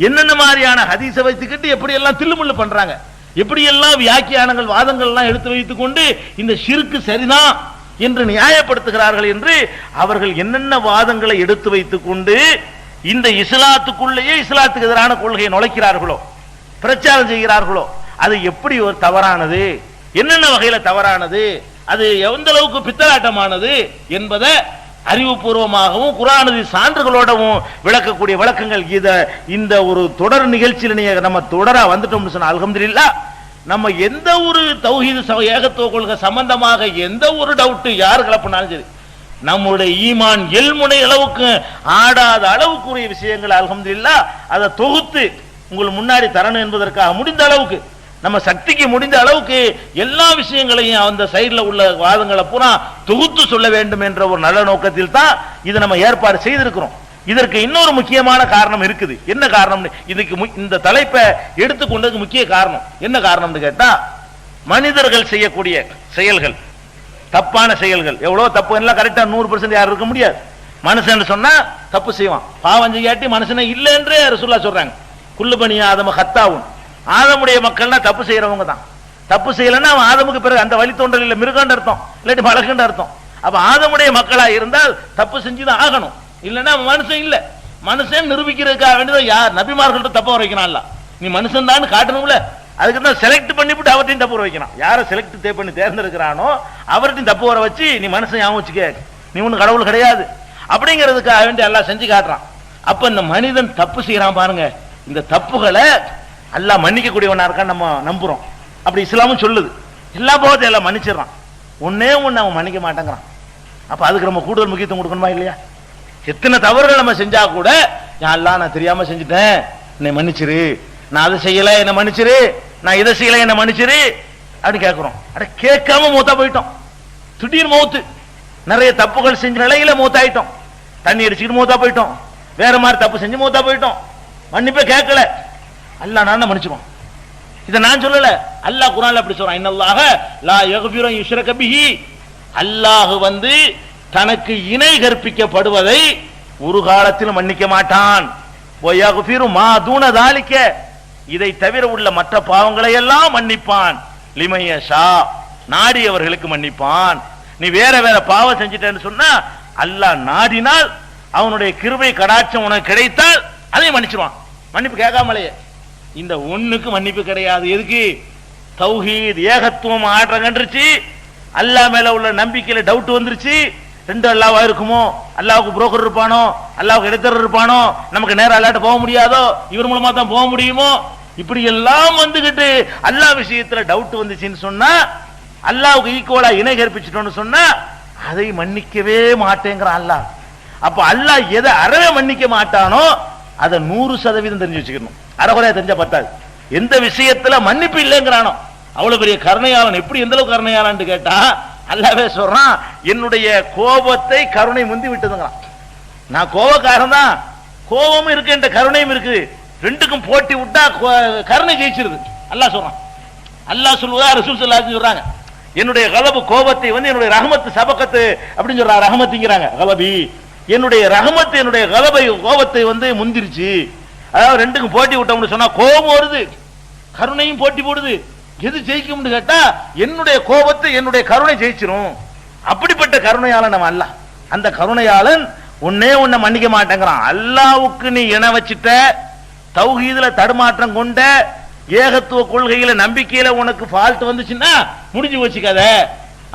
A: என்னென்ன மாதிரியான ஹதீஸை வைத்துக்கிட்டு எப்படி எல்லாம் தில்லுமுள்ளு பண்றாங்க, எப்படி எல்லாம் வியாக்கியானங்கள் வாதங்கள் எல்லாம் எடுத்து வைத்துக் கொண்டு இந்த ஷிர்க் சரிதான் என்று நியாயப்படுத்துகிறார்கள் என்று அவர்கள் என்னென்ன வாதங்களை எடுத்து வைத்துக் கொண்டு இந்த இஸ்லாத்துக்குள்ளேயே இஸ்லாத்துக்கு எதிரான கொள்கையை நுழைக்கிறார்களோ, பிரச்சாரம் செய்கிறார்களோ, அது எப்படி ஒரு தவறானது, என்னென்ன வகையில தவறானது, அது எந்த அளவுக்கு பித்தலாட்டமானது என்பதை அறிவுபூர்வமாகவும் குர்ஆனது சான்றுகளோடவும் விளக்கக்கூடிய விளக்கங்கள். இந்த ஒரு தொடர் நிகழ்ச்சியில் நீங்க நம்ம தொடரா வந்துட்டோம்னு சொன்னா அல்ஹம்துலில்லாஹ், நம்ம எந்த ஒரு தௌஹீத் ஏகத்துவ கொள்கை சம்பந்தமாக எந்த ஒரு டவுட் யார் கிளப்பினாலும் சரி, நம்முடைய ஈமான் எல்முனை அளவுக்கு ஆடாத அளவுக்குரிய விஷயங்கள் அல்ஹம்துலில்லாஹ் அதை தொகுத்து உங்களுக்கு முன்னாடி தரணும் என்பதற்காக முடிந்த அளவுக்கு நம்ம சக்திக்கு முடிந்த அளவுக்கு எல்லா விஷயங்களையும் அந்த சைடுல உள்ள வாதங்களை பூரா தொகுத்து சொல்ல வேண்டும் என்ற ஒரு நல்ல நோக்கத்தில் தான் இது நம்ம ஏற்பாடு செய்திருக்கிறோம். இதற்கு இன்னொரு முக்கியமான காரணம் இருக்குது. என்ன காரணம்? இதுக்கு இந்த தலைப்பை எடுத்துக்கொண்டதுக்கு முக்கிய காரணம் என்ன காரணம்னு கேட்டா, மனிதர்கள் செய்யக்கூடிய செயல்கள், தப்பான செயல்கள், எவ்வளவு தப்பு எல்லாம் கரெக்டா 100% யாரும் இருக்க முடியாது. மனுஷன் சொன்னா தப்பு செய்வான், பாவம் செய்யாட்டி மனுஷனே இல்லை என்று ரசூலுல்லாஹ் சொல்றாங்க. குல்லு பனி ஆதம ஹத்தாவுன், ஆதமுடைய மக்கள்னா தப்பு செய்யறவங்க தான். தப்பு செய்யலன்னா அவன் ஆதமுக்கு பிறகு அந்த வழி தோன்றல் இல்லை, மிருகண்ட அர்த்தம், இல்லாட்டி மலகண்ட அர்த்தம். அப்ப ஆதமுடைய மக்களா இருந்தால் தப்பு செஞ்சுதான் ஆகணும், இல்லைன்னா மனுஷன் இல்ல. மனுஷன் நிரூபிக்கிறதுக்காக வேண்டியதான் யார் நபிமார்கள்ட்ட தப்ப வைக்கிறான்ல, நீ மனுஷன் தான் காட்டணும்ல. அதுக்கு தான் செலக்ட் பண்ணிவிட்டு அவர்கிட்டையும் தப்பு வர வைக்கிறான். யாரை செலக்ட் பண்ணி தேர்ந்தெடுக்கிறானோ அவர்கிட்டையும் தப்பு வர வச்சு, நீ மனுஷன் ஞாபகம் வச்சுக்க, நீ ஒன்னும் கடவுள் கிடையாது அப்படிங்கிறதுக்காக வேண்டி எல்லாம் செஞ்சு காட்டுறான். அப்ப இந்த மனிதன் தப்பு செய்யறான் பாருங்க, இந்த தப்புகளை அல்லாஹ் மன்னிக்க கூடியவனா இருக்கான்னு நம்ம நம்புறோம். அப்படி இஸ்லாமும் சொல்லுது. எல்லா போகத்தையும் எல்லாம் மன்னிச்சிடறான், ஒன்னே ஒன்னு அவன் மன்னிக்க மாட்டேங்கிறான். அப்ப அதுக்கு நம்ம கூடுதல் முக்கியத்துவம் கொடுக்கணுமா இல்லையா? எத்தனை தவறுகள் நம்ம செஞ்சா கூட, அல்லாஹ் நான் தெரியாம செஞ்சுட்டேன் என்னை மன்னிச்சிரு, நான் அதை செய்யல என்ன மன்னிச்சிரு, நான் இதை செய்யல என்ன மன்னிச்சிரு அப்படின்னு கேட்கிறோம். அட கேட்காம மூத்தா போயிட்டோம், திடீர் மௌத்து. நிறைய தப்புகள் செஞ்ச நிலையில மூத்தாயிட்டோம், தண்ணி அடிச்சுட்டு மூத்தா போயிட்டோம், வேற மாதிரி தப்பு செஞ்சு மூத்தா போயிட்டோம், மன்னிப்பே கேட்கல. அல்லாஹ் நான் மன்னிச்சுவான். இதை நான் சொல்லல, அல்லாஹ் குர்ஆன்ல அப்படி சொல்றான், இன்னல்லாஹ லா யக்ஃபிரு யுஷ்ரக பிஹி. அல்லாஹ் தனக்கு இணை கற்பிக்கப்படுவதை ஒரு காலத்திலும் மன்னிக்க மாட்டான். வயக்ஃபிரு மா தூன தாலிக, இதை தவிர உள்ள மற்ற பாவங்களை எல்லாம் மன்னிப்பான். லிமையஷா, நாடியவர்களுக்கு மன்னிப்பான். நீ வேற வேற பாவம் செஞ்சிட்டேன்னு சொன்னா அல்லாஹ் நாடினால் அவனுடைய கிருபை கடாட்சம் உனக்கு கிடைத்தால் அதை மன்னிச்சிருவான், மன்னிப்பு கேட்காமலேயே. இந்த ஒண்ணுக்கு மன்னிப்பு கிடையாது. எதுக்கு? தௌஹீத் ஏகத்துவம் ஆட்டம் கண்டுருச்சு, அல்லாஹ் மேல உள்ள நம்பிக்கையில டவுட் வந்துருச்சு. ரெண்டு அல்லாஹ்வா இருக்குமோ, அல்லாஹ்வுக்கு புரோக்கர் இருப்பானோ, அல்லாஹ்வுக்கு இடைத்தரகர் இருப்பானோ, நமக்கு நேரா அல்லாஹ்ட்ட போக முடியாதோ, இவர் மூலமா தான் போக முடியுமோ, இப்படி எல்லாம் வந்துகிட்டு அல்லாஹ் விஷயத்துல டவுட் வந்துச்சுன்னு சொன்னா, அல்லாஹ்வுக்கு ஈக்குவலா இணை கற்பிச்சிட்டோம்னு சொன்னா அதை மன்னிக்கவே மாட்டேங்கிறான் அல்லாஹ். அப்ப அல்லாஹ் எதை அறவே மன்னிக்க மாட்டானோ அதை 100% தெரிஞ்சு வச்சுக்கணும். அறகுறையா தெரிஞ்சா பத்தாது. எந்த விஷயத்துல மன்னிப்பு இல்லைங்கிறானோ அவ்வளவு பெரிய கருணையாளன். எப்படி எந்த அளவுக்கு கருணையாளன் கேட்டா, அல்லாஹ்வே சொல்றான், என்னுடைய கோபத்தை கருணை முந்தி விட்டதுங்கிறான். நான் கோபக்காரன் தான், கோபமும் இருக்கு என்ற கருணையும் இருக்கு, ரெண்டுக்கும் போட்டி விட்டா கருணை ஜெயிச்சிருது அல்லாஹ் சொல்றான். அல்லாஹ் சொல்லுவதா ரசூல் ஸல்லல்லாஹு அலைஹி சொல்றாங்க, என்னுடைய கலபு கோபத்தை என்னுடைய ரஹமத்து சபக்கத்து அப்படின்னு சொல்றாங்க. ரஹமத்திங்கிறாங்க கலபி, என்னுடைய ரஹமத்து என்னுடைய கலபை கோபத்தை முந்திருச்சு. அதாவது ரெண்டுக்கும் போட்டி விட்டோம்னு சொன்னா கோபம் வருது, கருணையும் போட்டி போடுது. எது ஜெயிக்கும்னு கேட்டா என்னுடைய கோபத்தை என்னுடைய கருணை ஜெயிச்சிரும். அப்படிப்பட்ட கருணையாளன் நம்ம அல்லாஹ். அந்த கருணையாளன் ஒன்னே ஒன்ன மன்னிக்க மாட்டேங்கிறான். அல்லாஹ்வுக்கு நீ இணை வச்சிட்ட, தௌஹீதுல தடுமாற்றம் கொண்ட, ஏகத்துவ கொள்கையில நம்பிக்கையில உனக்கு ஃபால்ட் வந்துச்சுன்னா முடிஞ்சு வச்சுக்காத.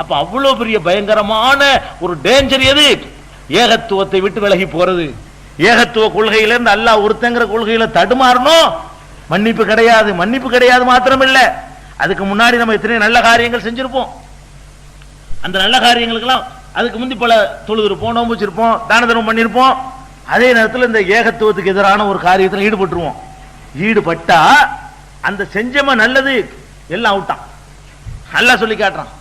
A: அப்ப அவ்வளவு பெரிய பயங்கரமான ஒரு டேஞ்சர் எது? ஏகத்துவத்தை விட்டு விலகி போறது. ஏகத்துவ கொள்கையில இருந்து அல்லாஹ் ஒருத்தங்கிற கொள்கையில தடுமாறணும், மன்னிப்பு கிடையாது. மன்னிப்பு கிடையாது மாத்திரம் இல்ல, அதுக்கு முன்னாடி நம்ம எத்தனை நல்ல காரியங்கள் செஞ்சிருப்போம். அந்த நல்ல காரியங்களுக்கெல்லாம் அதுக்கு முந்தி பல தொழுதிருப்போம், நோன்பு வச்சிருப்போம், தான தர்மம் பண்ணிருப்போம். அதே நேரத்தில் இந்த ஏகத்துவத்துக்கு எதிரான ஒரு காரியத்தில் ஈடுபட்டுருவோம். ஈடுபட்டா அந்த செஞ்சம நல்லது எல்லாம் அவுட்டான். அல்லாஹ் சொல்லி காட்டுறான்,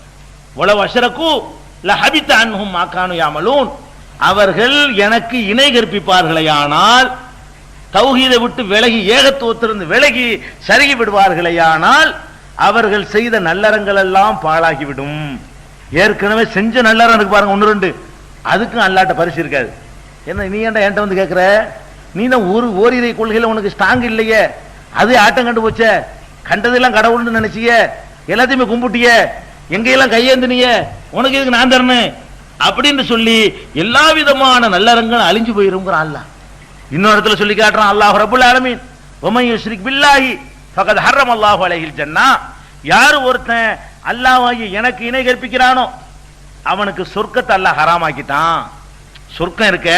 A: வலவ் அஷ்ரகு லஹபித அன்ஹும் மா கானூ யஅமலூன். அவர்கள் எனக்கு இணை கற்பிப்பார்களேயானால், தௌஹீதை விட்டு விலகி ஏகத்துவத்திலிருந்து விலகி சருகி விடுவார்களேயானால் அவர்கள் செய்த நல்லறங்கள் எல்லாம் பாழாகிவிடும். ஏற்கனவே செஞ்ச நல்லறம் இருக்கு பாருங்க, 1 2, அதுக்கும் அல்லாஹ்ட்ட பரிசு இருக்காது. என்ன நீ ஏன்டா என்கிட்ட கேட்கிற? நீ தான் ஓரிரை கொள்கையில உனக்கு ஸ்ட்ராங் இல்லையே, அது ஆட்டம் கண்டு போச்ச, கண்டதெல்லாம் கடவுள்னு நினைச்சிய, எல்லாத்தையுமே கும்பிட்டிய, எங்கெல்லாம் கையேந்தினிய, உனக்கு இதுக்கு நான் தரணும் அப்படின்னு சொல்லி எல்லா விதமான நல்லறங்கள் அழிஞ்சு போயிருங்கிற அல்லாஹ். இன்னொரு இடத்துல சொல்லி காட்டுறான், அல்லாஹ் ரப்புல் ஆலமீன் வமன் யுஷ்ரிக் பில்லாஹி ஃபகத் ஹர்ரமல்லாஹு அலைஹில் ஜன்னா. யார் ஒருத்தன் அல்லாஹ்வாகி எனக்கு இணை கற்பிக்கிறானோ அவனுக்கு சொர்க்கத்தை அல்லாஹ் ஹராமாக்கிட்டான். சொர்க்கம் இருக்க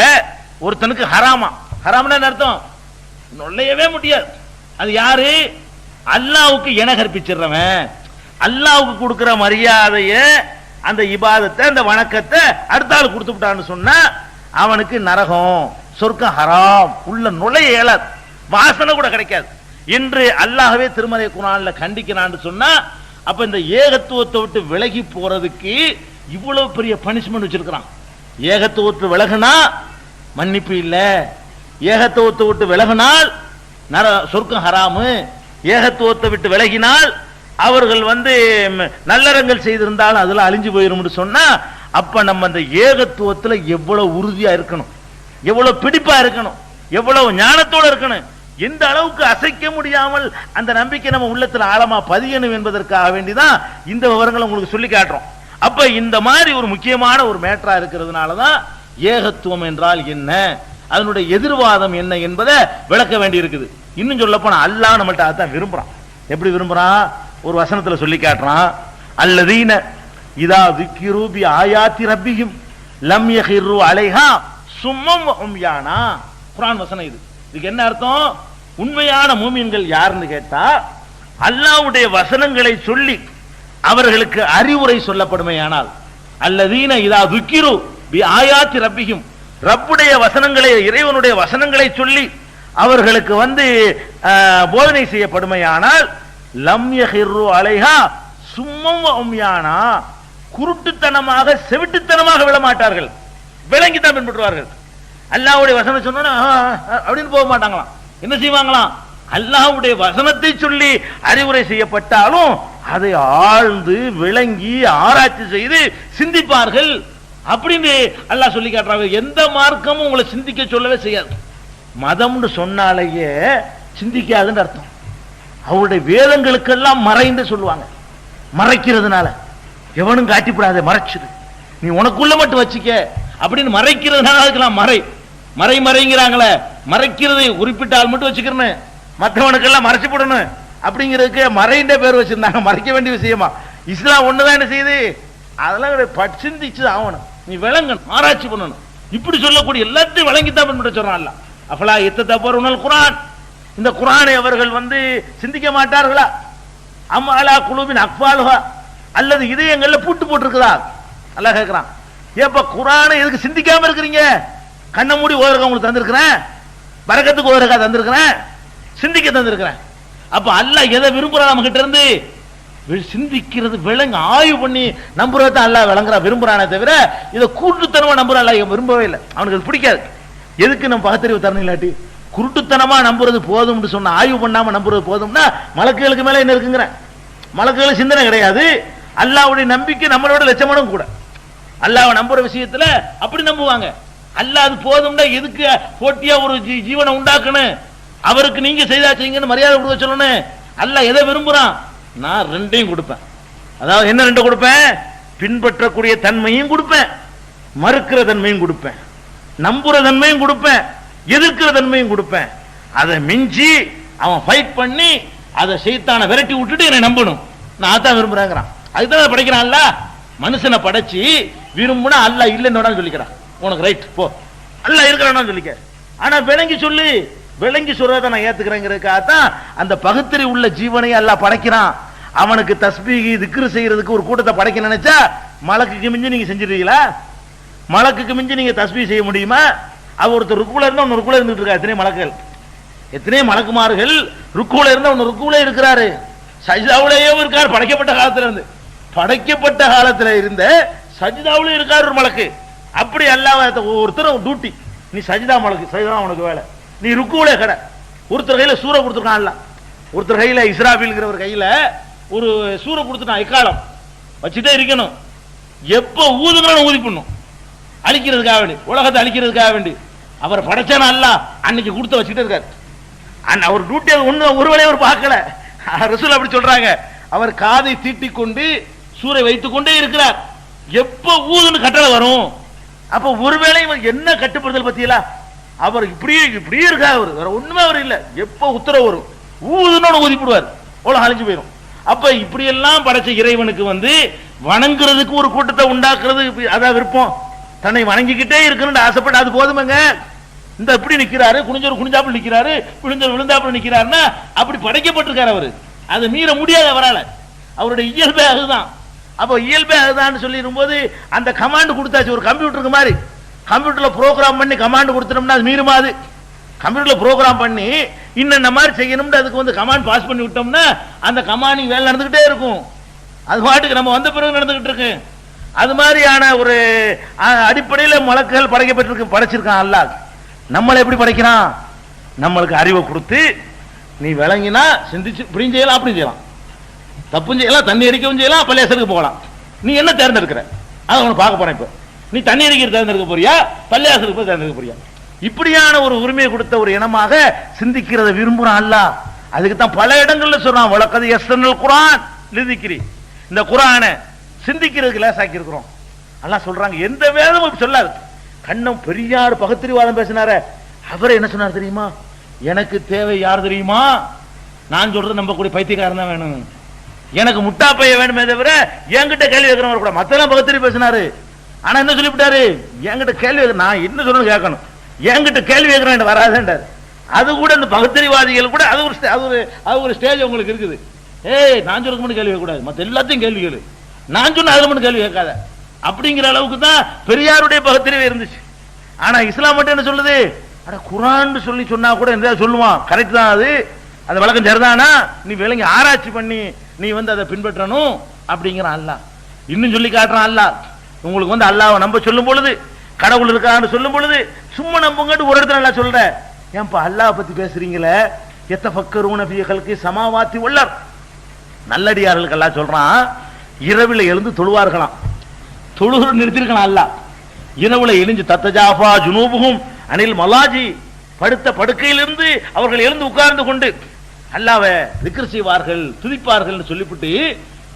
A: ஒருத்தனுக்கு ஹராமா. ஹராம்னா என்ன அர்த்தம்? நுழையவே முடியாது. அது யாரு? அல்லாஹ்வுக்கு இணை கற்பிச்சிடுறவன். அல்லாஹ்வுக்கு கொடுக்கிற மரியாதைய, அந்த இபாதத்தை, அந்த வணக்கத்தை அடுத்த ஆள் கொடுத்து விட்டான்னு சொன்னா அவனுக்கு நரகம், சொர்க்கம் ஹராம், உள்ள நுழைய இயலாது, வாசனை கூட கிடைக்காது. இன்று அல்லாஹ்வே திருமறை குர்ஆன்ல கண்டிக்கிறான்னு சொன்னா, அப்ப இந்த ஏகத்துவத்தை விட்டு விலகி போறதுக்கு இவ்வளவு பெரிய பனிஷ்மெண்ட் வச்சிருக்கிறான். ஏகத்துவத்தை விலகுனா மன்னிப்பு இல்ல, ஏகத்துவத்தை விட்டு விலகினால் சொர்க்கம் ஹராமு, ஏகத்துவத்தை விட்டு விலகினால் அவர்கள் நல்லறங்கள் செய்திருந்தாலும் அதுல அழிஞ்சு போயிரும் சொன்னா, அப்ப நம்ம அந்த ஏகத்துவத்துல எவ்வளவு உறுதியா இருக்கணும், எவ்வளவு பிடிப்பா இருக்கணும், எவ்வளவு ஞானத்தோட இருக்கணும், எந்த அளவுக்கு அசைக்க முடியாமல் அந்த நம்பிக்கை நம்ம உள்ளத்துல ஆழமா பதியணும் என்பதற்காக வேண்டிதான் இந்த விவரங்களை உங்களுக்கு சொல்லி காட்டுறோம். அப்ப இந்த மாதிரி ஒரு முக்கியமான ஒரு மேட்டரா இருக்கிறதுனாலதான் ஏகத்துவம் என்றால் என்ன, அதனுடைய எதிர்வாதம் என்ன என்பதை விளக்க வேண்டி இருக்குது. இன்னும் சொல்ல போனா அல்லாஹ் நம்மள்ட்ட அதான் விரும்புறான். எப்படி விரும்புறான்? ஒரு வசனத்துல சொல்லி காட்டுறான், அல்லதீன இதா ذிக்ரு பி ஆயாத்தி ரப்பிஹிம் லம் யஹிரு அலைஹா சும்மம் வ உம்யானா. குர்ஆன் வசனம் இது. இதுக்கு என்ன அர்த்தம்? உண்மையான மூமின்கள் யாருன்னு கேட்டா, அல்லாஹ்வுடைய வசனங்களை சொல்லி அவர்களுக்கு அறிவுரை சொல்லப்படுமையானால், அல்லதீன இதா ذிக்ரு பி ஆயாத்தி ரப்பிஹிம், ரப்புடைய வசனங்களை, இறைவனுடைய வசனங்களை சொல்லி அவர்களுக்கு போதனை செய்யப்படுமையானால், லம் யஹிரு அலைஹா சும்மம் வ உம்யானா, குருட்டுத்தனமாக செவிட்டுத்தனமாக விழ மாட்டார்கள், விளங்கித்தான் பின்பற்றுவார்கள். அல்லாஹ்வுடைய வசனம் சொன்னா அப்படின்னு போக மாட்டாங்களாம். என்ன செய்வாங்களாம்? அல்லாஹ்வுடைய வசனத்தை சொல்லி அறிவுரை செய்யப்பட்டாலும் அதை ஆழ்ந்து விளங்கி ஆராய்ச்சி செய்து சிந்திப்பார்கள் அப்படின்னு அல்லாஹ் சொல்லி காட்டுறாங்க. எந்த மார்க்கமும் உங்களை சிந்திக்க சொல்லவே செய்யாது. மதம்னு சொன்னாலேயே சிந்திக்காதுன்னு அர்த்தம். அவருடைய வேதங்களுக்கெல்லாம் மறைந்து சொல்லுவாங்க. மறைக்கிறதுனால எவனும் காட்டிப்படாத, மறைச்சிரு, நீ உனக்குள்ள மட்டும் வச்சுக்க அப்படின்னு மறைக்கிறதுனால அதுக்கெல்லாம் மறைங்கிறாங்களே, மறைக்கிறது குறிப்பிட்டால் மட்டும் வச்சுக்கிறேன்னு, மற்றவனுக்கெல்லாம் மறைச்சு போடணும் அப்படிங்கிறதுக்கு மறைன்ற பேர் வச்சிருந்தாங்க. மறைக்க வேண்டிய விஷயமா? இஸ்லாம் ஒண்ணுதான் என்ன செய்யுது? அதெல்லாம் சிந்திச்சு ஆகணும், நீ விளங்கணும், ஆராய்ச்சி பண்ணணும். இப்படி சொல்லக்கூடிய எல்லாத்தையும் விளங்கித்தான் பின்பற்ற சொல்றான். அஃபலா யத்ததப்பருனல் குர்ஆன், இந்த குர்ஆனை அவர்கள் சிந்திக்க மாட்டார்களா? அம் அலா குலூபின் அக்ஃபாலுஹா, அல்லது இதயங்கள்ல பூட்டு போட்டுருக்குதா? அல்லாஹ் கேட்கிறான். ஏப்பா குர்ஆனை எதுக்கு சிந்திக்காம இருக்கிறீங்க? கண்ணை மூடி ஓதுறதுக்கு உங்களுக்கு தந்திருக்கிறேன், பரக்கத்துக்கு ஓதுறதுக்காக தந்திருக்கிறேன், சிந்திக்க தந்திருக்கிறேன். அப்ப அல்லாஹ் எதை விரும்புறான் நம்ம கிட்ட இருந்து? சிந்திக்கிறது, விளங்க ஆய்வு பண்ணி நம்புறத அல்லாஹ் விளங்குறா விரும்புறானே தவிர இதை கூட்டுத்தனமா நம்புற அல்லாஹ் விரும்பவே இல்லை. அவனுக்கு அது பிடிக்காது. எதுக்கு நம்ம பகுத்தறிவு தரணும்? இல்லாட்டி குருட்டுத்தனமா நம்புறது போதும்னு சொன்ன, ஆய்வு பண்ணாம நம்புறது போதும்னா மலக்குகளுக்கு மேல என்ன இருக்குங்கிற? மலக்குகளுக்கு சிந்தனை கிடையாது. அல்லாஹ்வுடைய நம்பிக்கை நம்மளோட லட்சமானம் கூட. அல்லாஹ்வை நம்புற விஷயத்துல அப்படி நம்புவாங்க. அல்லாஹ் அது போதும்னா எதுக்கு போட்டியா ஒரு ஜீவனை உண்டாக்கணும்? அவருக்கு நீங்க செய்தா செய்யுங்கன்னு மரியாதை கொடுக்க சொல்லணும். அல்லாஹ் எதை விரும்புறான்? நான் ரெண்டையும் கொடுப்பேன். அதாவது என்ன ரெண்டு கொடுப்பேன்? பின்பற்றக்கூடிய தன்மையும் கொடுப்பேன், மறுக்கிற தன்மையும் கொடுப்பேன், நம்புற தன்மையும் கொடுப்பேன், எதிர்க்கிற தன்மையும் கொடுப்பேன். அதை மிஞ்சி அவன் ஃபைட் பண்ணி அதை சைத்தானை விரட்டி விட்டுட்டு என்னை நம்பணும். நான் அதான் விரும்புறேங்கிறான். அதுதான் படைக்கிறான்ல. மனுஷனை படைச்சி விரும்புனா அல்லாஹ் இல்லைன்னு சொல்லிக்கிறான். உனக்கு ரைட் போ, அல்லாஹ் இருக்கிறான்னு சொல்லிக்க. ஆனா விளங்கி சொல்லு, விளங்கி சொல்றத நான் ஏத்துக்கிறேங்கிறதுக்காகத்தான் அந்த பகுத்தறி உள்ள ஜீவனை அல்லாஹ் படைக்கிறான். அவனுக்கு தஸ்பீஹ் திக்ரு செய்யறதுக்கு ஒரு கூட்டத்தை படைக்க நினைச்சா மலக்குக்கு மிஞ்சி நீங்க செஞ்சிருக்கீங்களா? மலக்குக்கு மிஞ்சி நீங்க தஸ்பீஹ் செய்ய முடியுமா? அவ ஒருத்தர் ருக்குல இருந்தா ஒன்னு ருக்குல இருந்துட்டு இருக்கா. எத்தனை மலக்குகள், எத்தனை மலக்குமார்கள் ருக்குல இருந்தா ஒன்னு ருக்குல இருக்கிறாரு, சஜிதாவுலயே இருக்காரு. படைக்கப்பட்ட காலத்துல இருந்த சஜிதாவுல இருக்காரு ஒரு மலக்கு. அப்படி அல்லாஹ் ஒருத்தர் டியூட்டி, நீ சஜிதா மலக்கு, சஜிதா உனக்கு வேலை, நீ ருக்குல கடை. ஒருத்தர் கையில சூரை கொடுத்துருக்கான், ஒருத்தர் கையில இஸ்ராபீல்ங்கிற ஒரு கையில ஒரு சூரை கொடுத்துட்டான். எக்காலம் வச்சுட்டே இருக்கணும். எப்ப ஊதுங்கன்னு ஊதி பண்ணும், அழிக்கிறதுக்காக வேண்டி, உலகத்தை அழிக்கிறதுக்காக வேண்டி. அவர் படைச்சான அல்லாஹ் அன்னைக்கு கொடுத்து வச்சுட்டே இருக்காரு. அவர் டியூட்டி ஒரு வேலையை அவர் பார்க்கல. ரசூல் அப்படி சொல்றாங்க. அவர் காதை தீட்டிக் கொண்டு சூரை வைத்துக் கொண்டே இருக்கிறார். எப்ப ஊதுன்னு கட்டளை வரும், அப்ப ஒருவேளை என்ன கட்டுப்படுத்தல் பத்தியலா அவர் இப்படியே இருக்காரு. அவர் வேற ஒண்ணுமே அவர் இல்ல. எப்ப உத்தரவு வரும் ஊதுன்னு ஊதிப்படுவார், உலகம் அழிஞ்சு போயிடும். அப்ப இப்படி எல்லாம் படைச்ச இறைவனுக்கு வணங்குறதுக்கு ஒரு கூட்டத்தை உண்டாக்குறது அதான் விருப்பம். தன்னை வணங்கிக்கிட்டே இருக்கணும்னு ஆசைப்பட்டு அது போதுமங்க. இந்த இப்படி நிக்கிறாரு, குனிஞ்சவர் குனிஞ்சாப்புல நிக்கிறாரு, விழுந்தவர் விழுந்தாப்புல நிக்கிறாருன்னா அப்படி படைக்கப்பட்டிருக்காரு அவரு. அதை மீற முடியாது அவரால். அவருடைய இயல்பே அதுதான். அப்போ இயல்பே அதுதான் சொல்லிடும் போது அந்த கமாண்ட் கொடுத்தாச்சு. ஒரு கம்ப்யூட்டருக்கு மாதிரி கம்ப்யூட்டர்ல ப்ரோக்ராம் பண்ணி கமாண்ட் கொடுத்துட்டோம்னா அது மீறுமா? அது கம்ப்யூட்டர்ல ப்ரோக்ராம் பண்ணி இன்ன மாதிரி செய்யணும்னு அதுக்கு வந்து கமாண்ட் பாஸ் பண்ணி விட்டோம்னா அந்த கமாண்டிங் வேலை நடந்துகிட்டே இருக்கும். அது பாட்டுக்கு நம்ம வந்த பிறகு நடந்துகிட்டு இருக்கு. அது மாதிரியான ஒரு அடிப்படையில் மலக்குகள் படைச்சிருக்கான் அல்லாஹ். நம்மளை எப்படி படைக்கிறான்? நம்மளுக்கு அறிவை கொடுத்து நீ விளங்கினா சிந்திச்சு இப்படியும் செய்யலாம் அப்படியும் செய்யலாம், தப்பும் செய்யலாம், தண்ணி அடிக்கவும் செய்யலாம், பள்ளியாசலுக்கு போகலாம். நீ என்ன தேர்ந்தெடுக்கிற அதை உனக்கு பார்க்க போறேன். இப்போ நீ தண்ணி அடிக்கிற தேர்ந்தெடுக்க போறியா, பள்ளியாசலுக்கு போய் தேர்ந்தெடுக்க போறியா? இப்படியான ஒரு உரிமையை கொடுத்த ஒரு இனமாக சிந்திக்கிறத விரும்புறான் அல்லாஹ். அதுக்கு தான் பல இடங்கள்ல சொல்றான், வலக்கது யஸ்ஸர்னல் குர்ஆன் லிذிக்ரி. இந்த குர்ஆனை சிந்திக்கிறதுக்கு லேசாக்கி இருக்கிறோம் அல்லாஹ் சொல்றாங்க. எந்த வேதமும் சொல்லாது. கண்ணம் பெரியார் பகுத்தறிவாதம் பேசினாரே, அவர் என்ன சொன்னார் தெரியுமா? எனக்கு தேவை யார் தெரியுமா? நான் சொல்றது நம்பக்கூடிய பைத்தியக்காரன் தான் வேணும், எனக்கு முட்டா பைய வேணுமே தவிர என்கிட்ட கேள்வி கேட்கிறவங்க கூட. மத்தெல்லாம் பகுத்தறி பேசினாரு, ஆனா என்ன சொல்லிவிட்டாரு? என்கிட்ட கேள்வி நான் என்ன சொல்லணும் கேட்கணும், என்கிட்ட கேள்வி கேட்கிறேன் வராதுன்றார். அது கூட இந்த பகுத்தறிவாதிகள் கூட அது ஒரு ஸ்டேஜ் உங்களுக்கு இருக்குது. ஏய் நான் சொல்ல மட்டும் கேள்வி கேட்கக்கூடாது, மற்ற எல்லாத்தையும் கேள்வி கேளு, நான் சொன்ன அதுல மட்டும் கேள்வி கேட்காத அப்படிங்கிற அளவுக்கு தான் பெரியாருடைய பகுத்தறிவு இருந்துச்சு. ஆனா இஸ்லாம் மட்டும் என்ன சொல்லுது? அட குர்ஆன் சொல்லி சொன்னா கூட என்ன சொல்லுவான், கரெக்ட் தான், அது அந்த வழக்கம் சரிதானா, நீ விளங்கி ஆராய்ச்சி பண்ணி நீ வந்து அதை பின்பற்றணும் அப்படிங்கிற அல்லாஹ். இன்னும் சொல்லி காட்டுறான் அல்லாஹ். உங்களுக்கு வந்து அல்லாஹ்வை நம்ப சொல்லும் பொழுது, கடவுள் இருக்கான்னு சொல்லும் பொழுது சும்மா நம்புங்கட்டு ஒரு இடத்துல நல்லா சொல்ற. ஏன்பா அல்லாஹ் பத்தி பேசுறீங்களே, யத்தஃபக்கரூன ஃபீ ஹல்கி ஸமாவாத்தி வல் அர்த். நல்லடியார்களுக்கு அல்லாஹ் சொல்றான், இரவில் எழுந்து தொழுவார்களாம். தொழுகிற நிறுத்திருக்கலாம் அல்லாஹ். இரவுல எழுந்து தத்தஜாஃபா ஜுனூபுஹும் அனில் மலாஜி, படுத்த படுக்கையிலிருந்து அவர்கள் எழுந்து உட்கார்ந்து கொண்டு அல்லாஹ்வை திக்ர் செய்வார்கள், துதிப்பார்கள் சொல்லிவிட்டு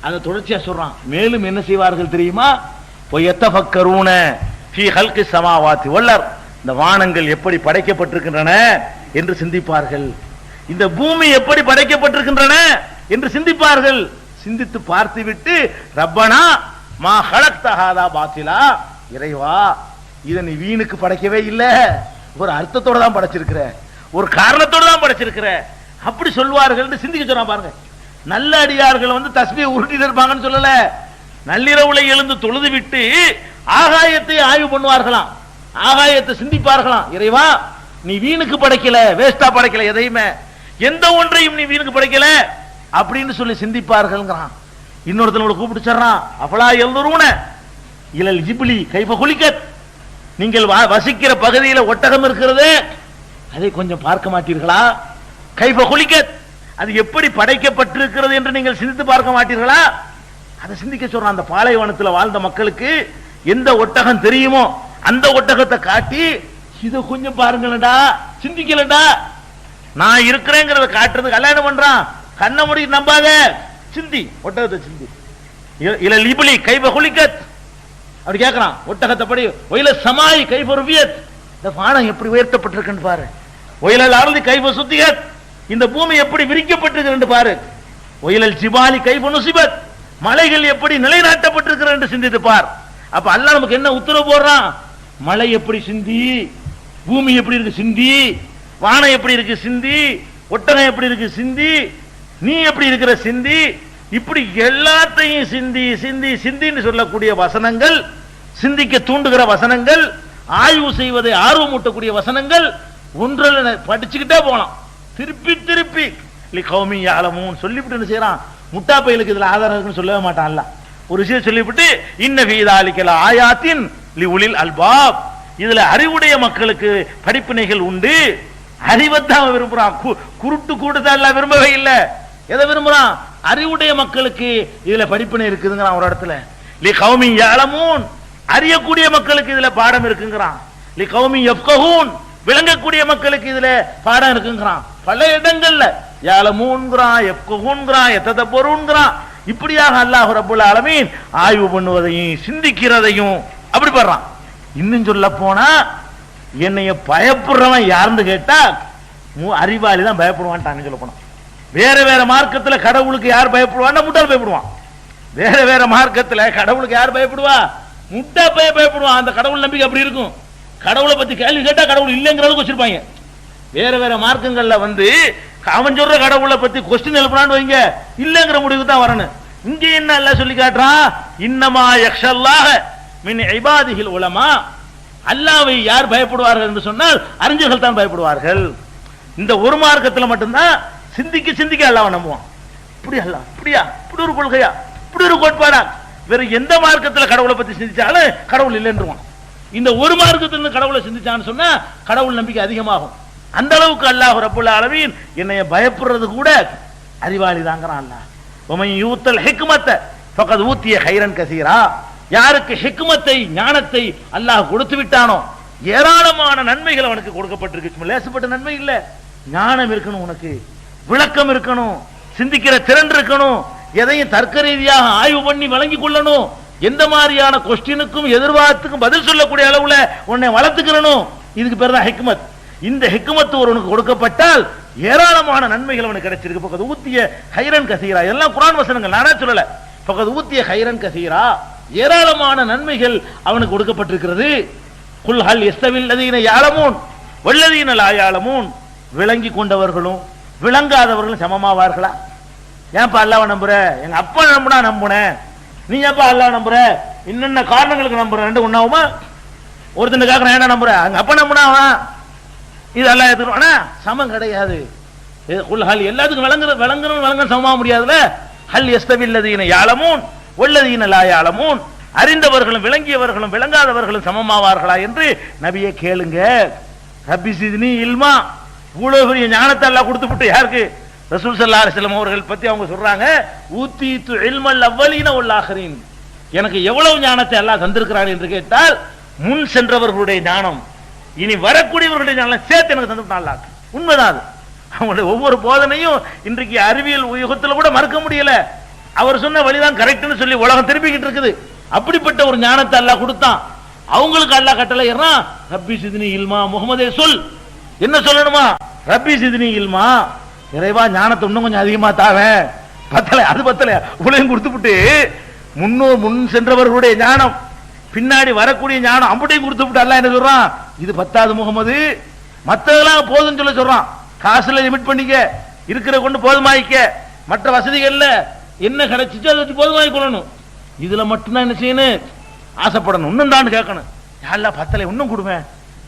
A: அந்த தொடர்ச்சியா சொல்றான். மேலும் என்ன செய்வார்கள் தெரியுமா? யத்தஃபக்கரூன ஃபீ ஹல்கி ஸமாவாத்தி வல் அர்த். இந்த வானங்கள் எப்படி படைக்கப்பட்டிருக்கின்றன என்று சிந்திப்பார்கள், இந்த பூமி எப்படி படைக்கப்பட்டிருக்கின்றன என்று சிந்திப்பார்கள். சிந்தித்து பார்த்துவிட்டு ரப்பனா மா ஹலக்த ஹாதா பாத்திலா, இறைவா இதை நீ வீணுக்கு படைக்கவே இல்லை, ஒரு அர்த்தத்தோட தான் படைச்சிருக்கிற, ஒரு காரணத்தோட தான் படைச்சிருக்கிற அப்படி சொல்வார்கள். சிந்திக்க சொன்னா பாருங்க. நல்ல அடியார்கள் வந்து தஸ்பீஹ் உருட்டிட்டு இருப்பாங்கன்னு சொல்லல, நள்ளிரவுல எழுந்து தொழுது விட்டு ஆகாயத்தை ஆய்வு பண்ணுவார்களாம், ஆகாயத்தை சிந்திப்பார்களாம். இறைவா நீ வீணுக்கு படைக்கல, வேஸ்டா படைக்கல, எதையுமே எந்த ஒன்றையும் நீ வீணுக்கு படைக்கல அப்படின்னு சொல்லி சிந்திப்பார்கள்ங்கிறான். இன்னொருத்தனோட கூப்பிட்டு சொல்றான், அஃபலா யன்துரூன இலல் ஜிப்லி கைஃப குலிகத். நீங்கள் வசிக்கிற பகுதியில் ஒட்டகம் இருக்கிறது, அதை கொஞ்சம் பார்க்க மாட்டீர்களா? கைஃப குலிகத், அது எப்படி படைக்கப்பட்டிருக்கிறது என்று நீங்கள் சிந்தித்து பார்க்க மாட்டீர்களா? அதை சிந்திக்க சொல்றான். அந்த பாலைவனத்தில் வாழ்ந்த மக்களுக்கு எந்த ஒட்டகம் தெரியுமோ அந்த ஒட்டகத்தை காட்டி இதை கொஞ்சம் பாருங்களடா, சிந்திக்கலடா, நான் இருக்கிறேங்கிறத காட்டுறதுக்கு கல்யாணம் பண்றான். கண்ணை மூடி நம்பாத, சிந்தி, ஒட்டகத்தை சிந்தி. இல லிபலி கைஃப குலிகத் அப்படி கேட்கிறான். ஒட்டகத்தை படி ஒயில சமாய் கைஃப ருஃபியத், இந்த வானம் எப்படி உயர்த்தப்பட்டிருக்குன்னு பாரு. ஒயிலல் அர்தி கைஃப சுத்திகத், இந்த பூமி எப்படி விரிக்கப்பட்டிருக்கு பாரு. ஒயிலல் ஜிபாலி கைஃப நுசிபத், மலைகள் எப்படி நிலைநாட்டப்பட்டிருக்கிறது என்று சிந்தித்து பார். அப்ப அல்லாஹ் நமக்கு என்ன உத்தரவு போடுறான்? மலை எப்படி சிந்தி, பூமி எப்படி இருக்கு சிந்தி, வானம் எப்படி இருக்கு சிந்தி, ஒட்டகம் எப்படி இருக்கு சிந்தி, நீ எப்படி இருக்கிற சிந்தி, இப்படி எல்லாத்தையும் சிந்தி சிந்தி சிந்தின்னு சொல்லக்கூடிய வசனங்கள், சிந்திக்க தூண்டுகிற வசனங்கள், ஆய்வு செய்வதை ஆர்வமூட்டக்கூடிய வசனங்கள் ஒன்றில் படிச்சுக்கிட்டே போலாம். திருப்பி திருப்பி கௌமி யாலமும் சொல்லிவிட்டு என்ன செய்யறான்? முட்டா பையலுக்கு இதுல ஆதாரம் இருக்குன்னு சொல்லவே மாட்டான்ல. ஒரு விஷயம் சொல்லிவிட்டு இன்ன ஃபீதாலிகல் ஆயாத்தின் லிஉலில் அல்பாப், இதுல அறிவுடைய மக்களுக்கு படிப்பினைகள் உண்டு. அறிவைத்தான் விரும்புறான், குருட்டு கூட்டத்தை விரும்பவே இல்லை. எதை விரும்புறான்? அறிவுடைய மக்களுக்கு இதுல படிப்பினை இருக்குதுங்கிறான் ஒரு இடத்துல. லி கௌமி யஅலமூன், அறியக்கூடிய மக்களுக்கு இதுல பாடம் இருக்குங்கிறான். லி கௌமி யஃப்கஹூன், விளங்கக்கூடிய மக்களுக்கு இதுல பாடம் இருக்குங்கிறான். பல இடங்கள்ல யஅலமூன்ங்கிறான், யஃப்கஹூன்ங்கிறான், யததப்பரூன்ங்கிறான். இப்படியாக அல்லாஹ் ரப்பல் ஆலமீன் ஆய்வு பண்ணுவதையும் சிந்திக்கிறதையும் அப்படி பண்றான். இன்னும் சொல்ல போனா என்னைய பயப்படுறவன் யாருன்னு கேட்டா அறிவாளி தான் பயப்படுவான்ட்டாங்க சொல்ல போனா. வேற வேற மார்க்கத்துல கடவுளுக்கு யார் பயப்படுவான்னா முட்டாள் பயப்படுவான். வேற வேற மார்க்கத்துல கடவுளுக்கு யார் பயப்படுவா? முட்டா பயப்படுவான். அந்த கடவுள் நம்பிக்கை அப்படி இருக்கும். கடவுளை பத்தி கேள்வி கேட்டா கடவுள் இல்லைங்கிறதுக்கு வச்சிருப்பாங்க. வேற வேற மார்க்கங்கள்ல வந்து அவன் சொல்ற கடவுளை பத்தி கொஸ்டின் எழுப்புறான்னு வைங்க, இல்லங்கிற முடிவுக்கு தான் வரணும். இங்க என்ன எல்லாம் சொல்லி காட்டுறான்? இன்னமா யக்ஷல்லாஹ மின் இபாதிஹில் உலமா, அல்லாஹ்வை யார் பயப்படுவார்கள் என்று சொன்னால் அறிஞர்கள் தான் பயப்படுவார்கள்.
B: இந்த ஒரு மார்க்கத்துல மட்டும்தான் சிந்திக்க சிந்திக்க அல்லாஹ் நம்புவான். இப்படி அல்லாஹ் இப்படியா, இப்படி ஒரு கொள்கையா, இப்படி ஒரு கோட்பாடா, வேற எந்த மார்க்கத்துல கடவுளை பத்தி சிந்திச்சாலும் கடவுள் இல்லைன்றுவான். இந்த ஒரு மார்க்கத்துல கடவுளை சிந்திச்சான்னு சொன்னா கடவுள் நம்பிக்கை அதிகமாகும். அந்த அளவுக்கு அல்லாஹ் ரப்புல் ஆலமீன் என்னைய பயப்படுறது கூட அறிவாளி தாங்கிறான் அல்லாஹ். உமைன் யூத்தல் ஹிக்மத்த ஃபகத் ஊத்திய கைரன் கசீரா. யாருக்கு ஹிக்மத்தை ஞானத்தை அல்லாஹ் கொடுத்து விட்டானோ ஏராளமான நன்மைகள் அவனுக்கு கொடுக்கப்பட்டிருக்கு. லேசப்பட்ட நன்மை இல்ல. ஞானம் இருக்கணும், உனக்கு விளக்கம் இருக்கணும், சிந்திக்கிற திறன் இருக்கணும், எதையும் தர்க்க ரீதியாக ஆய்வு பண்ணி வழங்கி கொள்ளணும், எந்த மாதிரியான கொஸ்டினுக்கும் எதிர்பார்த்துக்கும் பதில் சொல்லக்கூடிய அளவுல உன்னை வளர்த்துக்கிறணும். இதுக்கு பேர் தான் ஹிக்மத். இந்த ஹிக்மத் ஒருவனுக்கு கொடுக்கப்பட்டால் ஏராளமான நன்மைகள் அவனுக்கு கிடைச்சிருக்கு. பக்கத்து ஊத்திய ஹைரன் கசீரா, எல்லாம் குர்ஆன் வசனங்கள், நானே சொல்லல. பக்கத்து ஊத்திய ஹைரன் கசீரா, ஏராளமான நன்மைகள் அவனுக்கு கொடுக்கப்பட்டிருக்கிறது. குல் ஹல் யஸ்தவில் லதீன யஅலமூன் வல்லதீன லா யஅலமூன். விளங்கி கொண்டவர்களும் விளங்காதவர்களும் சமமாவார்களா? ஏன்பா அல்லாஹ்வை நம்புற? எங்க அப்பா நம்புனா நம்புனேன், நீ ஏன்பா அல்லாஹ் நம்புற? இன்னென்ன காரணங்களுக்கு நம்புற? ரெண்டு ஒண்ணாவுமா? ஒருத்தனுக்காக நான் என்ன நம்புறேன், எங்க அப்பா நம்புனா அவன் இது அல்லாஹ் ஏத்துக்குவானா? சமம் கிடையாது. குல் ஹல் எல்லாத்துக்கும் விளங்குற சமமா முடியாதுல. ஹல் யஸ்தவில் லதீன யஅலமூன் வல்லதீன லா யஅலமூன். அறிந்தவர்களும் விளங்கியவர்களும் விளங்காதவர்களும் சமமாவார்களா என்று நபியே கேளுங்க. ரப்பி சித்னி இல்மா. இவ்வளவு பெரிய ஞானத்தை அல்லாஹ் கொடுத்துவிட்டு யாருக்கு? ரசூல் ஸல்லல்லாஹு அலைஹி வஸல்லம் அவர்கள் பத்தி அவங்க சொல்றாங்க, ஊத்தீது இல்மல் அவ்வலீன வல் ஆகிரீன். எனக்கு எவ்வளவு ஞானத்தை அல்லாஹ் தந்திருக்கிறான் என்று கேட்டால், முன் சென்றவர்களுடைய ஞானம் இனி வரக்கூடியவர்களுடைய ஞானம் சேர்த்து எனக்கு தந்துட்டான் அல்லாஹ். உண்மைதான் அது. அவங்களுடைய ஒவ்வொரு போதனையும் இன்றைக்கு அறிவியல் யுகத்தில் கூட மறுக்க முடியல. அவர் சொன்ன வழிதான் கரெக்ட்னு சொல்லி உலகம் திருப்பிக்கிட்டு இருக்குது. அப்படிப்பட்ட ஒரு ஞானத்தை அல்லாஹ் கொடுத்தான். அவங்களுக்கு அல்லாஹ் கட்டளை ஏறான், ரப்பி சித்னி இல்மா. முகமதே சொல், என்ன சொல்லணுமா? ரப்பி சித்னி இல்மா. இறைவா ஞானத்தை இன்னும் கொஞ்சம் அதிகமா தாவேன். பத்தலை, அது பத்தலை, உலகம் கொடுத்துவிட்டு முன் சென்றவர்களுடைய ஞானம், பின்னாடி வரக்கூடிய ஞானம் அம்புட்டையும் கொடுத்துவிட்டு அல்லாஹ் என்ன சொல்றான்? இது பத்தாது முகமது, மற்றதெல்லாம் போதும்னு சொல்றான். காசுல லிமிட் பண்ணிக்க, இருக்கிற கொண்டு போதுமாயிக்க, மற்ற வசதிகள்ல என்ன கிடைச்சிச்சோ அதை வச்சு போதுமாக்கி கொள்ளணும். இதுல மட்டும்தான் என்ன செய்யணும்? ஆசைப்படணும். இன்னும் தான் கேட்கணும். அல்லாஹ் பத்தலை, இன்னும் கொடுவேன்,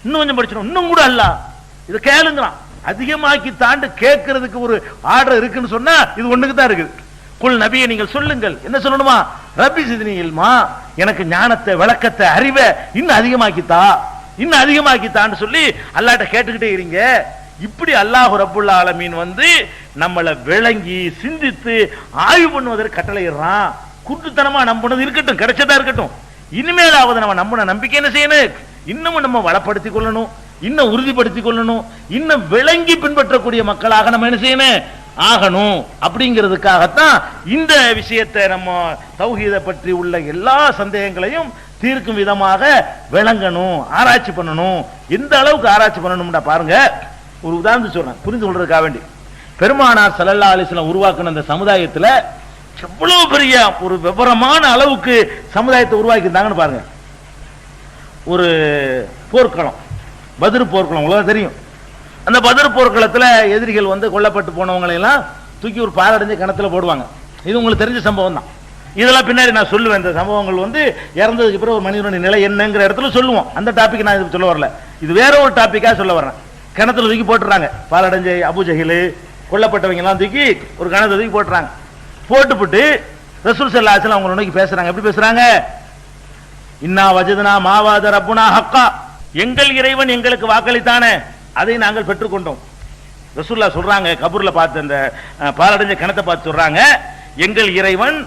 B: இன்னும் கொஞ்சம் படிச்சிடும், இன்னும் கூட அல்லாஹ் இதை கேளுங்கிறான். அதிகமாக்கி தாண்டு கேட்கறதுக்கு ஒரு ஆர்டர் இருக்குன்னு சொன்னா இது ஒண்ணுக்கு தான் இருக்குது. குல் நபியை நீங்கள் சொல்லுங்கள், என்ன சொல்லணுமா? ரப்பி சித்னி இல்மா. எனக்கு ஞானத்தை, விளக்கத்தை, அறிவை இன்னும் அதிகமாக்கித்தா, இன்னும் அதிகமாக்கித்தான்னு சொல்லி அல்லாஹ்ட்ட கேட்டுக்கிட்டே இருங்க. இப்படி அல்லாஹ் ரப்புல் ஆலமீன் நம்மளை விளங்கி சிந்தித்து ஆய்வு பண்ணுவதற்கு கட்டளையிடுறான். குருட்டுத்தனமா நம்பினது இருக்கட்டும், கிடைச்சதா இருக்கட்டும், இனிமேலாவது நம்ம நம்பின நம்பிக்கை என்ன செய்யணும்? இன்னமும் நம்ம வளப்படுத்திக் கொள்ளணும், இன்னும் உறுதிப்படுத்திக் கொள்ளணும், இன்னும் விளங்கி பின்பற்றக்கூடிய மக்களாக நம்ம என்ன செய்யணும்? ஆகணும். அப்படிங்கிறதுக்காகத்தான் இந்த விஷயத்தை நம்ம தௌஹீதை பற்றி உள்ள எல்லா சந்தேகங்களையும் தீர்க்கும் விதமாக விளங்கணும், ஆராய்ச்சி பண்ணணும். எந்த அளவுக்கு ஆராய்ச்சி பண்ணணும்டா பாருங்க. ஒரு உதாரணம் சொல்றேன் புரிந்து கொள்றதுக்காக வேண்டி. பெருமானார் ஸல்லல்லாஹு அலைஹி வஸல்லம் உருவாக்கின அந்த சமுதாயத்துல எவ்வளவு பெரிய ஒரு விவரமான அளவுக்கு சமுதாயத்தை உருவாக்கி இருந்தாங்கன்னு பாருங்க. ஒரு போர்க்களம், பத்ர் போர்க்களம், உங்களுக்கு தெரியும். அந்த பத்ர் போர்க்களத்துல எதிரிகள் கொல்லப்பட்டு போனவங்களை எல்லாம் தூக்கி ஒரு பாலடைஞ்ச கிணத்துல போடுவாங்க. இது உங்களுக்கு தெரிஞ்ச சம்பவம் தான். இதெல்லாம் பின்னாடி நான் சொல்லுவேன். இந்த சம்பவங்கள் இறந்ததுக்கு பிறகு ஒரு மனிதனுடைய நிலை என்னங்கிற இடத்துல சொல்லுவோம். அந்த டாபிக் நான் இது சொல்ல வரல, இது வேற ஒரு டாபிக்கா சொல்ல வரேன். கிணத்துல தூக்கி போட்டுறாங்க. பாலடைஞ்ச அபூஜஹில் கொல்லப்பட்டவங்க எல்லாம் தூக்கி ஒரு கிணத்துல தூக்கி போட்டுறாங்க. போட்டுவிட்டு ரசூல் ஸல்லல்லாஹு அலைஹி வஸல்லம் அவங்களை நோக்கி பேசுறாங்க. எப்படி பேசுறாங்க? இன்னா வஜதுனா மாவாத ரப்புனா ஹக்கா. எங்கள் இறைவன் எங்களுக்கு வாக்களித்தானே, அதை நாங்கள் பெற்றுக்கொண்டோம். ரசூலுல்லாஹ் சொல்றாங்க, கபூர்ல பார்த்து அந்த பாலடைஞ்ச கிணத்தை பார்த்து சொல்றாங்க, எங்கள் இறைவன்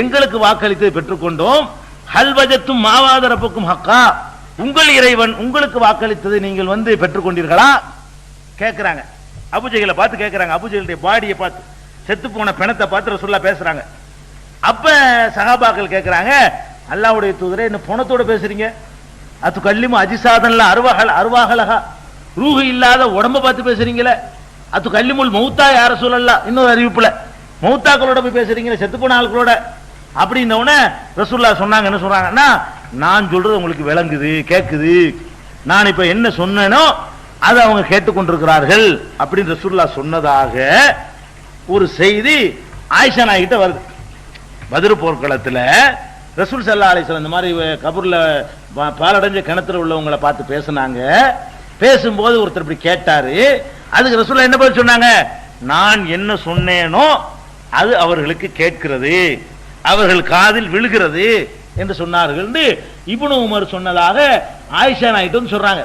B: எங்களுக்கு வாக்களித்து பெற்றுக்கொண்டோம். ஹல் வஜத்தும் மாவாத ரப்புக்கும் ஹக்கா. உங்கள் இறைவன் உங்களுக்கு வாக்களித்ததை நீங்கள் பெற்றுக்கொண்டீர்களா கேட்கிறாங்க. அபூஜஹிலை பார்த்து கேட்கிறாங்க. அபூஜஹிலுடைய பாடியை பார்த்து, செத்து போன பிணத்தை பார்த்து ரசூலுல்லாஹ் பேசுறாங்க. அப்ப சஹாபாக்கள் கேட்கிறாங்க, அல்லாஹ்வுடைய தூதரே, என்ன பணத்தோட பேசுறீங்க? அது கல்லிமு அஜிசாதன்ல அருவாகலகா, ரூஹு இல்லாத உடம்ப பார்த்து பேசுறீங்களே. அது கல்லிமுல் மௌத்தா யார சொல்லலாம். இன்னொரு அறிவிப்புல மௌத்தாக்களோட போய் பேசுறீங்களே, செத்து போன ஆட்களோட. அப்படின்னோடனே ரசூலுல்லாஹ் சொன்னாங்க, என்ன சொல்றாங்கன்னா, நான் சொல்றது உங்களுக்கு விளங்குது, கேட்குது. நான் இப்ப என்ன சொன்னேனோ அதை அவங்க கேட்டுக்கொண்டிருக்கிறார்கள் அப்படின்னு ரசூலுல்லாஹ் சொன்னதாக ஒரு செய்தி ஆயிஷா நாய்கிட்ட வருது. பத்ர் போர்க்களத்துல ரசூல் ஸல்லல்லாஹு அலைஹி வஸல்லம் இந்த மாதிரி கபூர்ல பாலடைஞ்ச கிணத்துல உள்ளவங்களை பார்த்து பேசினாங்க. பேசும்போது ஒருத்தர் இப்படி கேட்டாரு,
A: அதுக்கு ரசூலுல்லாஹ் என்ன பதில் சொன்னாங்க? நான் என்ன சொன்னேனோ அது அவர்களுக்கு கேட்கிறது, அவர்கள் காதில் விழுகிறது என்று சொன்னார்கள். இப்னு உமர் சொன்னதாக ஆயிஷா நாயிட்டு சொல்றாங்க.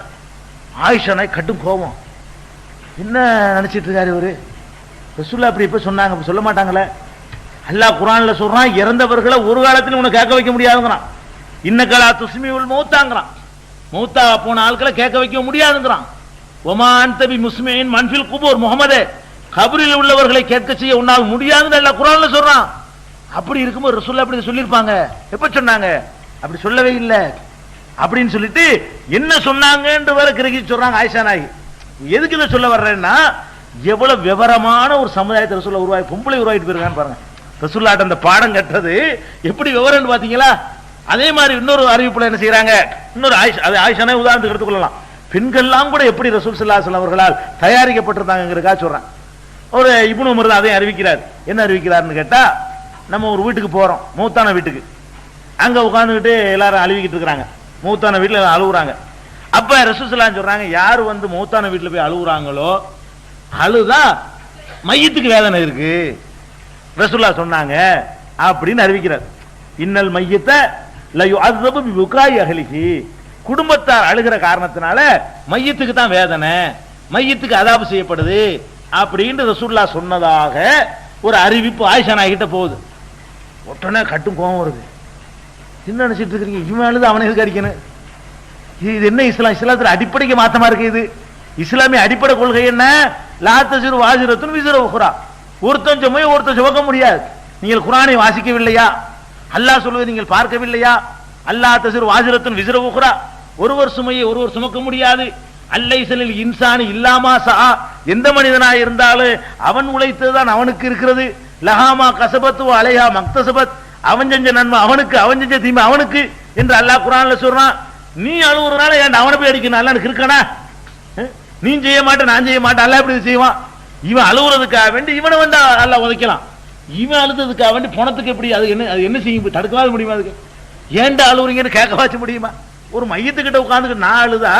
A: ஆயிஷா நாய் கட்டும் கோபம், என்ன நினைச்சிட்டு இருக்காரு இவரு? ரசூலுல்லாஹ் அப்படி இப்ப சொன்னாங்க, சொல்ல மாட்டாங்களே. அல்லாஹ் குர்ஆன்ல சொல்றான், இறந்தவர்களை ஒரு காலத்திலும் உனக்கு கேட்க வைக்க முடியாதுங்கிறான். இன்னகலா துஸ்மிஉல் மௌத்தாங்கிறான், மௌத்தா போன ஆட்களை கேட்க வைக்க முடியாதுங்கிறான். ஒமா அன்த பி முஸ்மிஇன் மன் ஃபில் குபூர், முஹம்மதே கபரில் உள்ளவர்களை கேட்க செய்ய உன்னால் முடியாதுன்னு அல்லாஹ் குர்ஆன்ல சொல்றான். அப்படி இருக்கும்போது ரசூலுல்லாஹ் அப்படி சொல்லியிருப்பாங்க? எப்ப சொன்னாங்க? அப்படி சொல்லவே இல்லை அப்படின்னு சொல்லிட்டு என்ன சொன்னாங்கன்னு வர கிரகிச்சு சொல்றாங்க ஆயிஷா நாயகி. எதுக்கு இதை சொல்ல வர்றேன்னா, எவ்வளவு விவரமான ஒரு சமுதாயத்தை ரசூலுல்லாஹ் உருவாக்கி பொம்பளை உருவாக்கிட்டு போயிருக்கான்னு பாருங்க. ரசூலுல்லாஹ் அந்த பாடம் கட்டது எப்படி விவரம்னு பாத்தீங்களா? அதே மாதிரி இன்னொரு அறிவிப்புல என்ன செய்யறாங்க, இன்னொரு ஆயிஷா நாயகி உதாரணத்துக்கு எடுத்துக்கொள்ளலாம். பெண்கள்லாம் கூட எப்படி ரசூல் ஸல்லல்லாஹு அலைஹி வஸல்லம் அவர்களால் தயாரிக்கப்பட்டிருந்தாங்கிறதுக்காக சொல்றேன். ஒரு இப்னு உமர் தான் அதையும் அறிவிக்கிறார். என்ன அறிவிக்கிறார்னு கேட்டா, நம்ம ஒரு வீட்டுக்கு போறோம், மௌத்தான வீட்டுக்கு. அங்க உட்கார்ந்துகிட்டு எல்லாரும் அழுவிக்கிட்டு இருக்கிறாங்க, மௌத்தான வீட்டுல எல்லாம் அழுகுறாங்க. அப்ப ரசூல் ஸல்லல்லாஹு அலைஹி சொல்றாங்க, யாரு வந்து மௌத்தான வீட்டுல போய் அழுகுறாங்களோ அழுதா மையத்துக்கு வேதனை இருக்கு ரசூலுல்லாஹ் சொன்னாங்க அப்படின்னு அறிவிக்கிறார். இன்னல் மையத்த லா யுஅஸபு பிபுகாஇ அஹ்லிஹி, குடும்பத்தார் அழுகிற காரணத்தினால மையத்துக்கு தான் வேதனை, மையத்துக்கு அதாபு செய்யப்படுது அப்படின்னு ரசூலுல்லாஹ் சொன்னதாக ஒரு அறிவிப்பு ஆயிஷா நாயகி கிட்ட போகுது. உடனே கட்டும் கோபம் வருது. என்ன நினைச்சிட்டு இருக்கீங்க, இவன் அழுது அவனை எதுக்கு அடிக்கணும்? இது என்ன இஸ்லாம்? இஸ்லாத்துல அடிப்படைக்கு மாத்தமா இருக்கு. இது இஸ்லாமிய அடிப்படை கொள்கை என்ன? லா தஸிரு வாஸிரத்துன் விஸ்ர உக்ரா, ஒருத்தன் சுமையை ஒருத்தன் சுமக்க முடியாது. நீங்கள் குர்ஆனை வாசிக்கவில்லையா? அல்லாஹ் சொல்வதை நீங்கள் பார்க்கவில்லையா? அல்லாஹ் தஸிரு வாஸிரத்துன் விஸ்ர உக்ரா, ஒருவர் சுமையை ஒருவர் சுமக்க முடியாது. அல்லைஸலில் இன்சானி இல்லாமா சா, எந்த மனிதனாக இருந்தாலும் அவன் உழைத்ததுதான் அவனுக்கு இருக்கிறது. லஹாமா கஸபத்து அலைஹா மக்தஸபத், அவன் செஞ்ச நன்மை அவனுக்கு, அவன் செஞ்ச தீமை அவனுக்கு என்று அல்லாஹ் குர்ஆன்ல சொல்றான். நீ அழுவுறனால ஏன் அவனை போய் அடிக்கணும்? அல்லாஹ்க்கு இருக்கனா? நீ செய்ய மாட்டே, நான் செய்ய மாட்டேன், அல்லாஹ் எப்படி செய்வான்? இவன் அழுவுறதுக்காக வேண்டி இவனை வந்து அல்லாஹ் உதைக்கலாம். இவன் அழுதுறதுக்காக வேண்டி பணத்துக்கு எப்படி? அது என்ன செய்யும்? தடுக்கவாது முடியுமா? அதுக்கு ஏன்டா அழுவுறீங்கன்னு கேட்க வச்சு முடியுமா? ஒரு மையத்துக்கிட்ட உட்கார்ந்துட்டு நான் அழுதா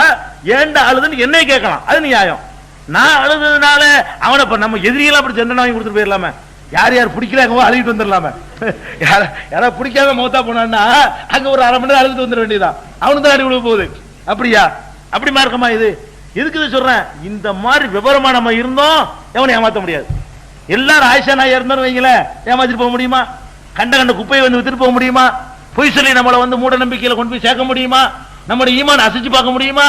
A: ஏன்டா அழுதுன்னு என்னைய கேட்கலாம், அது நியாயம். நான் அழுதுனால அவனை நம்ம எதிரியெல்லாம் அப்படி தண்டனை வாங்கி கொடுத்துட்டு போயிடலாமே. யார் யார் பிடிக்கிறாங்க அழுகிட்டு வந்துடலாமே. யாராவது பிடிக்காம மௌத்தா போனான்னா அங்க ஒரு அரை மணி நேரம் அழுதுட்டு வந்துட வேண்டியதான், அவனுக்கு தான் அடி விழுக போகுது. அப்படியா? அப்படி மார்க்கமா இது? எதுக்கு இதை சொல்றேன்? இந்த மாதிரி விவரமா நம்ம இருந்தோம் எவனை ஏமாத்த முடியாது. எல்லாரும் ஆயிஷா நாயா இருந்தாலும் வைங்களேன், ஏமாத்திட்டு போக முடியுமா? கண்ட கண்ட குப்பையை வந்து வித்துட்டு போக முடியுமா? பொய் சொல்லி நம்மளை வந்து மூட நம்பிக்கையில கொண்டு போய் சேர்க்க முடியுமா? நம்முடைய ஈமான் அசைச்சு பார்க்க முடியுமா?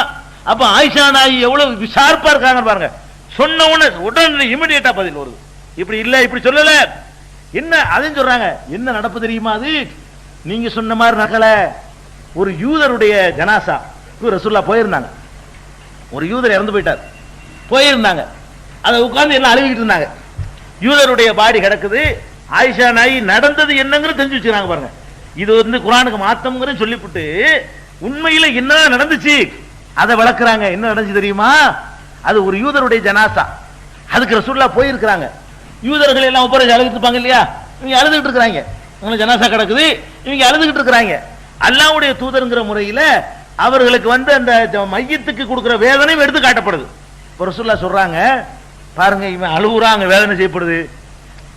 A: அப்ப ஆயிஷா நாயி எவ்வளவு ஷார்ப்பா இருக்காங்க பாருங்க. சொன்ன உடனே இமிடியேட்டா பதில் வருது. இப்படி இல்ல, இப்படி சொல்லல, என்ன அதையும் சொல்றாங்க. என்ன நடப்பு தெரியுமா? அது நீங்க சொன்ன மாதிரி நகல. ஒரு யூதருடைய ஜனாசா ரசூலுல்லாஹ் போயிருந்தாங்க. ஒரு யூதர் இறந்து போயிட்டார், போயிருந்தாங்க. அதை உட்கார்ந்து எல்லாம் அழுவிக்கிட்டு இருந்தாங்க. யூதருடைய பாடி கிடக்குது. ஆயிஷா நாயி நடந்தது என்னங்கிறது தெரிஞ்சு வச்சுக்கிறாங்க பாருங்க. இது வந்து குர்ஆனுக்கு மாத்தம்ங்கன்னு சொல்லிவிட்டு உண்மையில என்ன நடந்துச்சு அதை விளக்குறாங்க. என்ன நடந்துச்சு தெரியுமா? அது ஒரு யூதருடைய ஜனாசா. அதுக்கு ரசூலுல்லாஹ் போயிருக்கிறாங்க. யூதர்கள் எல்லாம் ஒப்பரை அழுதுட்டு இருப்பாங்க இல்லையா? இவங்க அழுதுகிட்டு இருக்கிறாங்க. அவங்க ஜனாசா கிடக்குது, இவங்க அழுதுகிட்டு இருக்கிறாங்க. அல்லாஹ்வுடைய தூதர்ங்கிற முறையில அவர்களுக்கு வந்து அந்த மையத்துக்கு கொடுக்கிற வேதனையும் எடுத்து காட்டப்படுது. இப்போ ரசூலுல்லாஹ் சொல்றாங்க, பாருங்க இவன் அழுகுறாங்க, வேதனை செய்யப்படுது.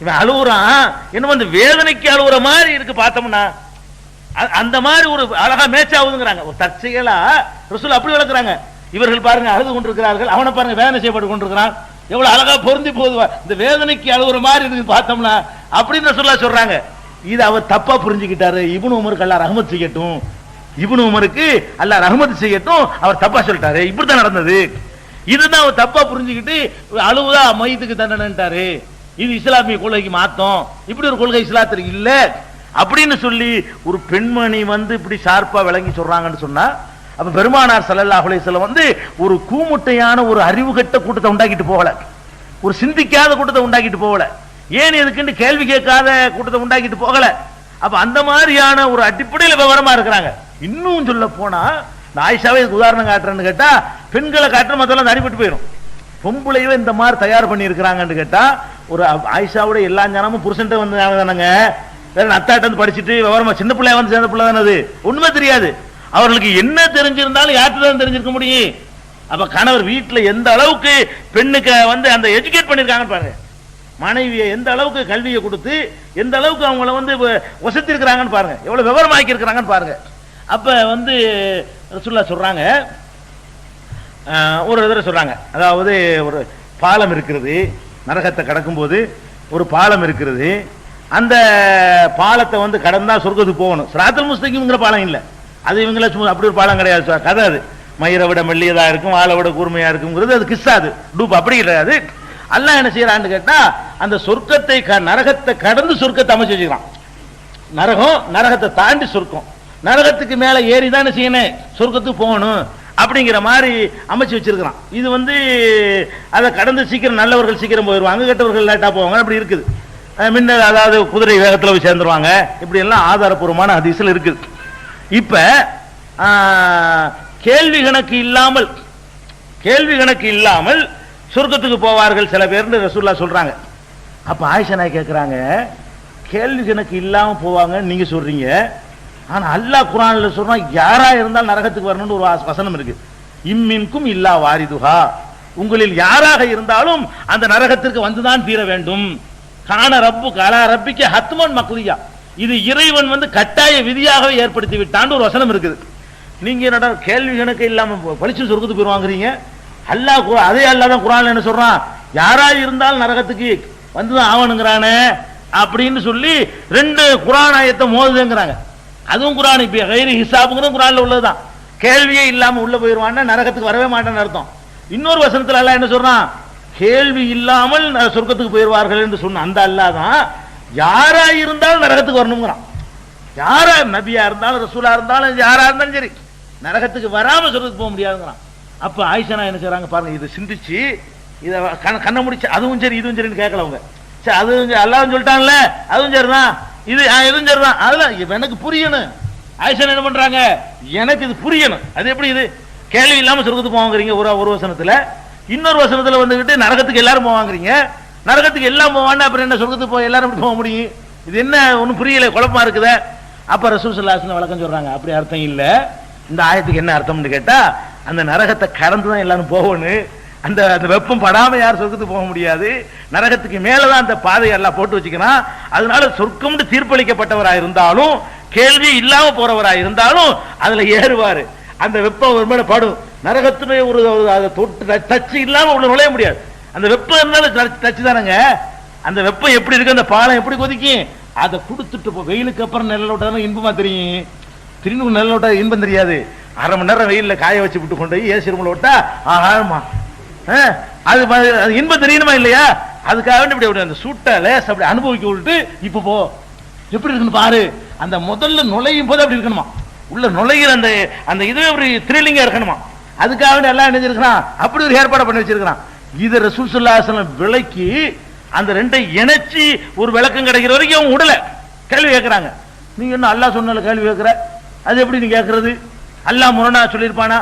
A: இவன் அழுகுறான், என்ன வந்து வேதனைக்கு அழுகுற மாதிரி இருக்கு பார்த்தோம்னா, அந்த மாதிரி ஒரு அழகா மேட்ச் ஆகுதுங்கிறாங்க. ஒரு தற்செயலா ரசூல் அப்படி வளர்க்குறாங்க. இவர்கள் பாருங்க அழுது கொண்டிருக்கிறார்கள், அவனை பாருங்க வேதனை செய்யப்பட்டு கொண்டிருக்கிறான், எவ்வளவு அழகா பொருந்தி போகுது, இந்த வேதனைக்கு அழுகுற மாதிரி இருக்கு பார்த்தோம்னா அப்படின்னு ரசூலுல்லாஹ் சொல்றாங்க. இது அவர் தப்பா புரிஞ்சுக்கிட்டாரு. இப்னு உமருக்கு அல்லாஹ் ரஹ்மத் செய்யட்டும், இப்னு உமருக்கு அல்லாஹ் ரஹ்மத் செய்யட்டும், அவர் தப்பா சொல்லிட்டாரு. இப்படித்தான் நடந்தது. இதுதான் அவர் தப்பா புரிஞ்சுக்கிட்டு அழுவுதா மையத்துக்கு தண்டனைட்டாரு. இது இஸ்லாமிய கொள்கைக்கு மாத்தம், இப்படி ஒரு கொள்கை இஸ்லாத்துக்கு இல்ல அப்படின்னு சொல்லி ஒரு பெண்மணி வந்து இப்படி ஷார்ப்பா விளங்கி சொல்றாங்கன்னு சொன்னா, அப்ப பெருமானார் ஸல்லல்லாஹு அலைஹி வஸல்லம் வந்து ஒரு கூமுட்டையான ஒரு அறிவுகட்ட கூட்டத்தை உண்டாக்கிட்டு போகல, ஒரு சிந்திக்காத கூட்டத்தை உண்டாக்கிட்டு போகல, ஏன் எதுக்குன்னு கேள்வி கேட்காத கூட்டத்தை உண்டாக்கிட்டு போகல. அப்ப அந்த மாதிரியான ஒரு அடிப்படையில் விவரமா இருக்கிறாங்க. இன்னும் சொல்ல போனா ஆயிஷாவே இதுக்கு உதாரணம் காட்டுறேன்னு கேட்டா, பெண்களை காட்டுற மத்தெல்லாம் அடிபட்டு போயிடும். பொம்பளையவே இந்த மாதிரி தயார் பண்ணி இருக்கிறாங்கன்னு கேட்டா, ஒரு ஆயிஷாவோட எல்லா ஞானமும் புருஷன்ட்ட வந்து தானங்க, வேற அத்தாட்ட வந்து படிச்சுட்டு விவரமா சின்ன பிள்ளைய வந்து சேர்ந்த பிள்ளை தானே, அது உண்மை தெரியாது. அவர்களுக்கு என்ன தெரிஞ்சிருந்தாலும் யார்கிட்ட தான் தெரிஞ்சிருக்க முடியும். அப்ப கணவர் வீட்டுல எந்த அளவுக்கு பெண்ணுக்கு வந்து அந்த எஜுகேட் பண்ணிருக்காங்க பாருங்க. மனைவியை எந்த அளவுக்கு கல்வியை கொடுத்து எந்த அளவுக்கு அவங்கள வந்து வசதி இருக்கிறாங்கன்னு பாருங்க, எவ்வளவு விவரமாக்கி இருக்கிறாங்கன்னு பாருங்க. அப்ப வந்து ரசூலுல்லாஹ் சொல்றாங்க, ஒரு தடவை சொல்றாங்க, அதாவது ஒரு பாலம் இருக்கிறது, நரகத்தை கடக்கும்போது ஒரு பாலம் இருக்கிறது, அந்த பாலத்தை வந்து கடந்தா சொர்க்கத்துக்கு போகணும். சிராத்துல் முஸ்தகீம்ங்கிற பாலம் இல்லை, அது இவங்கள சும்மா அப்படி ஒரு பாலம் கிடையாது, கதை. அது மயிரை விட மெல்லியதா இருக்கும், வாழை விட கூர்மையா இருக்குங்கிறது அது கிஸ்ஸா, அது டூப் அப்படி கிடையாது. அல்லாஹ் என்ன செய்யறான்னு கேட்டா, அந்த சொர்க்கத்தை நரகத்தை கடந்து சொர்க்கத்தை அமைச்சு வச்சுக்கிறான். நரகம், நரகத்தை தாண்டி சொர்க்கம், நரகத்துக்கு மேல ஏறி தான் செய்யணும் சொர்க்கத்துக்கு போகணும் அப்படிங்கிற மாதிரி அமைச்சு வச்சிருக்கிறான். இது வந்து அதை கடந்து சீக்கிரம் நல்லவர்கள் சீக்கிரம் போயிடுவாங்க, கெட்டவர்கள் லேட்டா போவாங்க, அப்படி இருக்குது. முன்ன அதாவது குதிரை வேகத்தில் போய் சேர்ந்துருவாங்க, இப்படி எல்லாம் ஆதாரபூர்வமான ஹதீஸ்ல இருக்குது. இப்ப கேள்வி கணக்கு இல்லாமல் சொர்க்கத்துக்கு போவார்கள் சில பேர் ரசூலுல்லாஹ் சொல்றாங்க. அப்ப ஆயிஷா நாய் கேட்கிறாங்க, கேள்வி கணக்கு இல்லாம போவாங்க நீங்க சொல்றீங்க, ஆனா அல்லாஹ் குர்ஆன்ல சொல்றான் யாரா இருந்தாலும் நரகத்துக்கு வரணும்னு ஒரு வசனம் இருக்கு. இம்மின்கும் இல்லா வாரிதுஹா, உங்களில் யாராக இருந்தாலும் அந்த நரகத்திற்கு வந்துதான் தீர வேண்டும். கான ரப்பு கலா ரப்பிக்க ஹத்மன் மக்லியா, இது இறைவன் வந்து கட்டாய விதியாகவே ஏற்படுத்தி விட்டான்னு ஒரு வசனம் இருக்குது. நீங்க என்னடா கேள்வி கணக்கு இல்லாம பழிச்சு சொர்க்கத்துக்கு போயிருவாங்கிறீங்க? அல்லாஹ் அதே அல்லாஹ் தான் குர்ஆன்ல என்ன சொல்றான், யாரா இருந்தாலும் நரகத்துக்கு வந்துதான் ஆவணுங்கிறானே அப்படின்னு சொல்லி ரெண்டு குர்ஆன் ஆயத்தை மோதுதுங்கிறாங்க. அதுவும் குர்ஆன் இப்ப கைரி ஹிசாபுங்கிறது குர்ஆன்ல உள்ளதுதான். கேள்வியே இல்லாம உள்ள போயிருவான்னா நரகத்துக்கு வரவே மாட்டேன்னு அர்த்தம். இன்னொரு வசனத்துல அல்லாஹ் என்ன சொல்றான், கேள்வி இல்லாமல் சொர்க்கத்துக்கு போயிருவார்கள் என்று சொன்ன அந்த அல்லாஹ் தான் யாரா இருந்தாலும் நரகத்துக்கு வரணுங்கிறான். யாரா நபியா இருந்தாலும் ரசூலா இருந்தாலும் யாரா இருந்தாலும் சரி நரகத்துக்கு வராம சொர்க்கத்துக்கு போக முடியாதுங்கிறான். அப்ப ஆயிஷா என்ன செய்றாங்க பாருங்க, இதை சிந்திச்சு இதை கண்ண முடிச்சு அதுவும் சரி இதுவும் சரின்னு கேட்கல அவங்க. சரி அது அல்லாஹ் சொல்லிட்டான்ல, அதுவும் சரிதான், இது எதுவும் சரிதான், அதெல்லாம் எனக்கு புரியணும். ஆயிஷா என்ன பண்றாங்க, எனக்கு இது புரியணும். அது எப்படி இது கேள்வி இல்லாம சொர்க்கத்துக்கு போவாங்கிறீங்க ஒரு வசனத்துல, இன்னொரு வசனத்துல வந்துகிட்டு நரகத்துக்கு எல்லாரும் போவாங்கிறீங்க. நரகத்துக்கு எல்லாம் போவான்னா அப்புறம் என்ன சொர்க்கத்துக்கு போய் எல்லாரும் எப்படி போக முடியும்? இது என்ன ஒன்னும் புரியல, குழப்பமா இருக்குதே. அப்ப ரசூல் ஸல்லல்லாஹு அலைஹி வஸல்லம் விளக்கம் சொல்றாங்க, அப்படி அர்த்தம் இல்ல. இந்த ஆயத்துக்கு என்ன அர்த்தம்னு கேட்டா, அந்த நரகத்தை கடந்து தான் எல்லாரும் போகணும், அந்த வெப்பம் படாம யாரும் சொர்க்கத்துக்கு போக முடியாது, நரகத்துக்கு மேலதான் அந்த பாதையை எல்லாம் போட்டு வச்சுக்கிறான். அதனால சொர்க்கம்னு தீர்ப்பளிக்கப்பட்டவராக இருந்தாலும் கேள்வி இல்லாம போறவராக இருந்தாலும் அதுல ஏறுவாரு, அந்த வெப்பம் ஒரு மேல படும். நரகத்துமே ஒரு தொட்டு டச்சு இல்லாம உள்ள நுழைய முடியாது. அந்த வெப்பம் இருந்தாலும் டச்சு தானங்க. அந்த வெப்பம் எப்படி இருக்கு, அந்த பாலம் எப்படி கொதிக்கும், அதை கொடுத்துட்டு வெயிலுக்கு அப்புறம் நிழலோட்டா இன்பமா தெரியும். திரும்ப நிழலோட்டா இன்பம் தெரியாது. அரை மணி நேரம் வெயில்ல காய வச்சு விட்டு கொண்டு போய் ஏசி ரூம்ல விட்டா ஆமா அது இன்பம் தெரியணுமா இல்லையா? அதுக்காக இப்படி அந்த சூட்டை லேஸ் அப்படி அனுபவிக்க விட்டு இப்ப போ எப்படி இருக்குன்னு பாரு. அந்த முதல்ல நுழையும் போது அப்படி இருக்கணுமா, உள்ள நுழைகிற அந்த அந்த இதுவே ஒரு த்ரில்லிங்கா இருக்கணுமா. அதுக்காக எல்லாம் நினைச்சிருக்கிறான், அப்படி ஒரு ஏற்பாடு பண்ணி வச்சிருக்கிறான். இது ரசூல் ஸல்லல்லாஹு அலைஹி வஸல்லம் விளக்கி அந்த ரெண்டை இணைச்சி ஒரு விளக்கம் கிடைக்கிற வரைக்கும் அவங்க உடல கேள்வி கேட்கிறாங்க. நீங்க என்ன அல்லாஹ் சொன்னால கேள்வி கேட்கிற, அது எப்படி நீ கேட்கறது, அல்லாஹ் முரணா சொல்லியிருப்பானா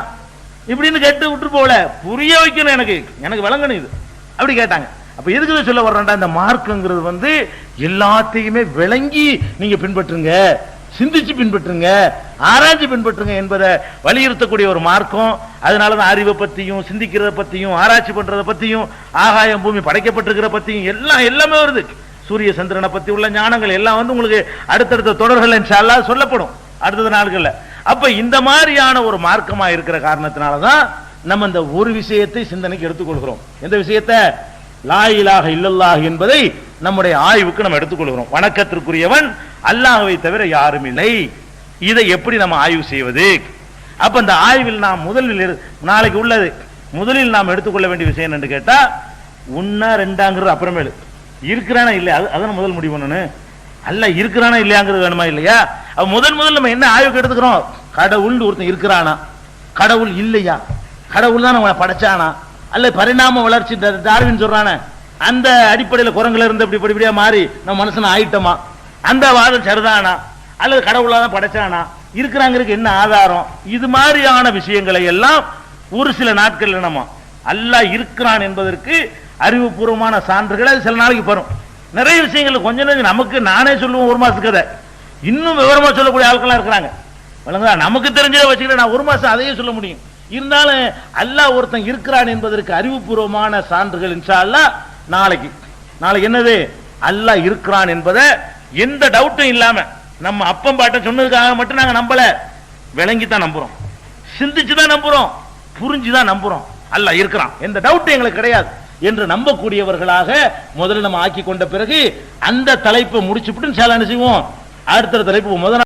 A: இப்படின்னு கேட்டு விட்டு போகல, புரிய வைக்கணும், எனக்கு விளங்கணும் இது அப்படி கேட்டாங்க. அப்ப எதுக்கு சொல்ல வர்றேன்டா, இந்த மார்க்குங்கிறது வந்து எல்லாத்தையுமே விளங்கி நீங்க பின்பற்றுங்க, சிந்திச்சு பின்பற்றுங்க, ஆராய்ச்சி பின்பற்றுங்க என்பதை வலியுறுத்தக்கூடிய ஒரு மார்க்கம். அதனாலதான் அறிவை பத்தியும் சிந்திக்கிறத பத்தியும் ஆராய்ச்சி பண்றத பத்தியும் ஆகாயம் பூமி படைக்கப்பட்டிருக்கிற பத்தியும் எல்லாமே வருது. சூரிய சந்திரனை பத்தி உள்ள ஞானங்கள் எல்லாம் வந்து உங்களுக்கு அடுத்தடுத்த தொடர்கள் இன்ஷா அல்லாஹ் சொல்லப்படும் அடுத்த நாட்கள்ல. அப்ப இந்த மாதிரியான ஒரு மார்க்கமா இருக்கிற காரணத்தினாலதான் நம்ம இந்த ஒரு விஷயத்தை சிந்தனைக்கு எடுத்துக்கொள்கிறோம். எந்த விஷயத்தை, லா இலாஹ இல்லல்லாஹ் என்பதை நம்முடைய ஆய்வுக்கு நம்ம எடுத்துக்கொள்கிறோம். வணக்கத்திற்குரியவன் அல்லாஹ்வை தவிர யாரும் இல்லை. இதை எப்படி நம்ம ஆய்வு செய்வது? அப்ப இந்த ஆய்வில் நாம் நாளைக்கு உள்ளது முதலில் நாம் எடுத்துக்கொள்ள வேண்டிய விஷயம் என்னன்னு கேட்டா, ஒன்னா ரெண்டாங்கிறது அப்புறமேலு இருக்கிறானா இல்லையா அதை முதல் முடிவு பண்ணணும். அல்ல இருக்கிறானா இல்லையாங்கிறது வேணுமா இல்லையா? அப்ப முதல் நம்ம என்ன ஆய்வுக்கு எடுத்துக்கிறோம், கடவுள் ஒருத்தன் இருக்கிறானா, கடவுள் இல்லையா, கடவுள் தான் நம்மளை படைச்சானா, அல்ல பரிணாம வளர்ச்சி டார்வின் சொல்றானே அந்த அடிப்படையில் குரங்குல இருந்து இப்படி படிப்படியா மாறி நம்ம மனுஷன் ஆயிட்டோமா, அந்த வாதம் சரிதானா, அல்லது கடவுளா தான் படைச்சானா, இருக்கிறாங்கிறதுக்கு என்ன ஆதாரம்? இது மாதிரியான விஷயங்களை எல்லாம் ஒரு சில நாட்கள் நம்ம அல்லாஹ் இருக்கிறான் என்பதற்கு அறிவுபூர்வமான சான்றுகளை சில நாளைக்கு வரும். நிறைய விஷயங்கள் கொஞ்சம் நமக்கு நானே சொல்லுவோம் ஒரு மாசத்துக்கு கதை, இன்னும் விவரமா சொல்லக்கூடிய ஆட்களா இருக்கிறாங்க. நமக்கு தெரிஞ்சதை வச்சுக்கிட்டு நான் ஒரு மாசம் அதையே சொல்ல முடியும்.
B: இருந்தாலும் அல்லாஹ் ஒருத்தன் இருக்கிறான் என்பதற்கு அறிவுபூர்வமான சான்றுகள் இன்ஷா அல்லாஹ் நாளைக்கு என்னது அல்லாஹ் இருக்கிறான் என்பதை எந்த டவுட்டும் இல்லாம நம்ம அப்பம் பாட்ட சொன்னதுக்காக மட்டும் நாங்க நம்பல, விளங்கி தான் நம்புறோம், சிந்திச்சு தான் நம்புறோம், புரிஞ்சுதான் நம்புறோம். அல்லாஹ் இருக்கிறான், எந்த டவுட்டும் எங்களுக்கு கிடையாது என்று நம்பக்கூடியவர்களாக முதல்ல நம்ம ஆக்கி கொண்ட பிறகு அந்த தலைப்பை முடிச்சுட்டு என்ன செய்வோம், அடுத்த தலைப்பு முதல்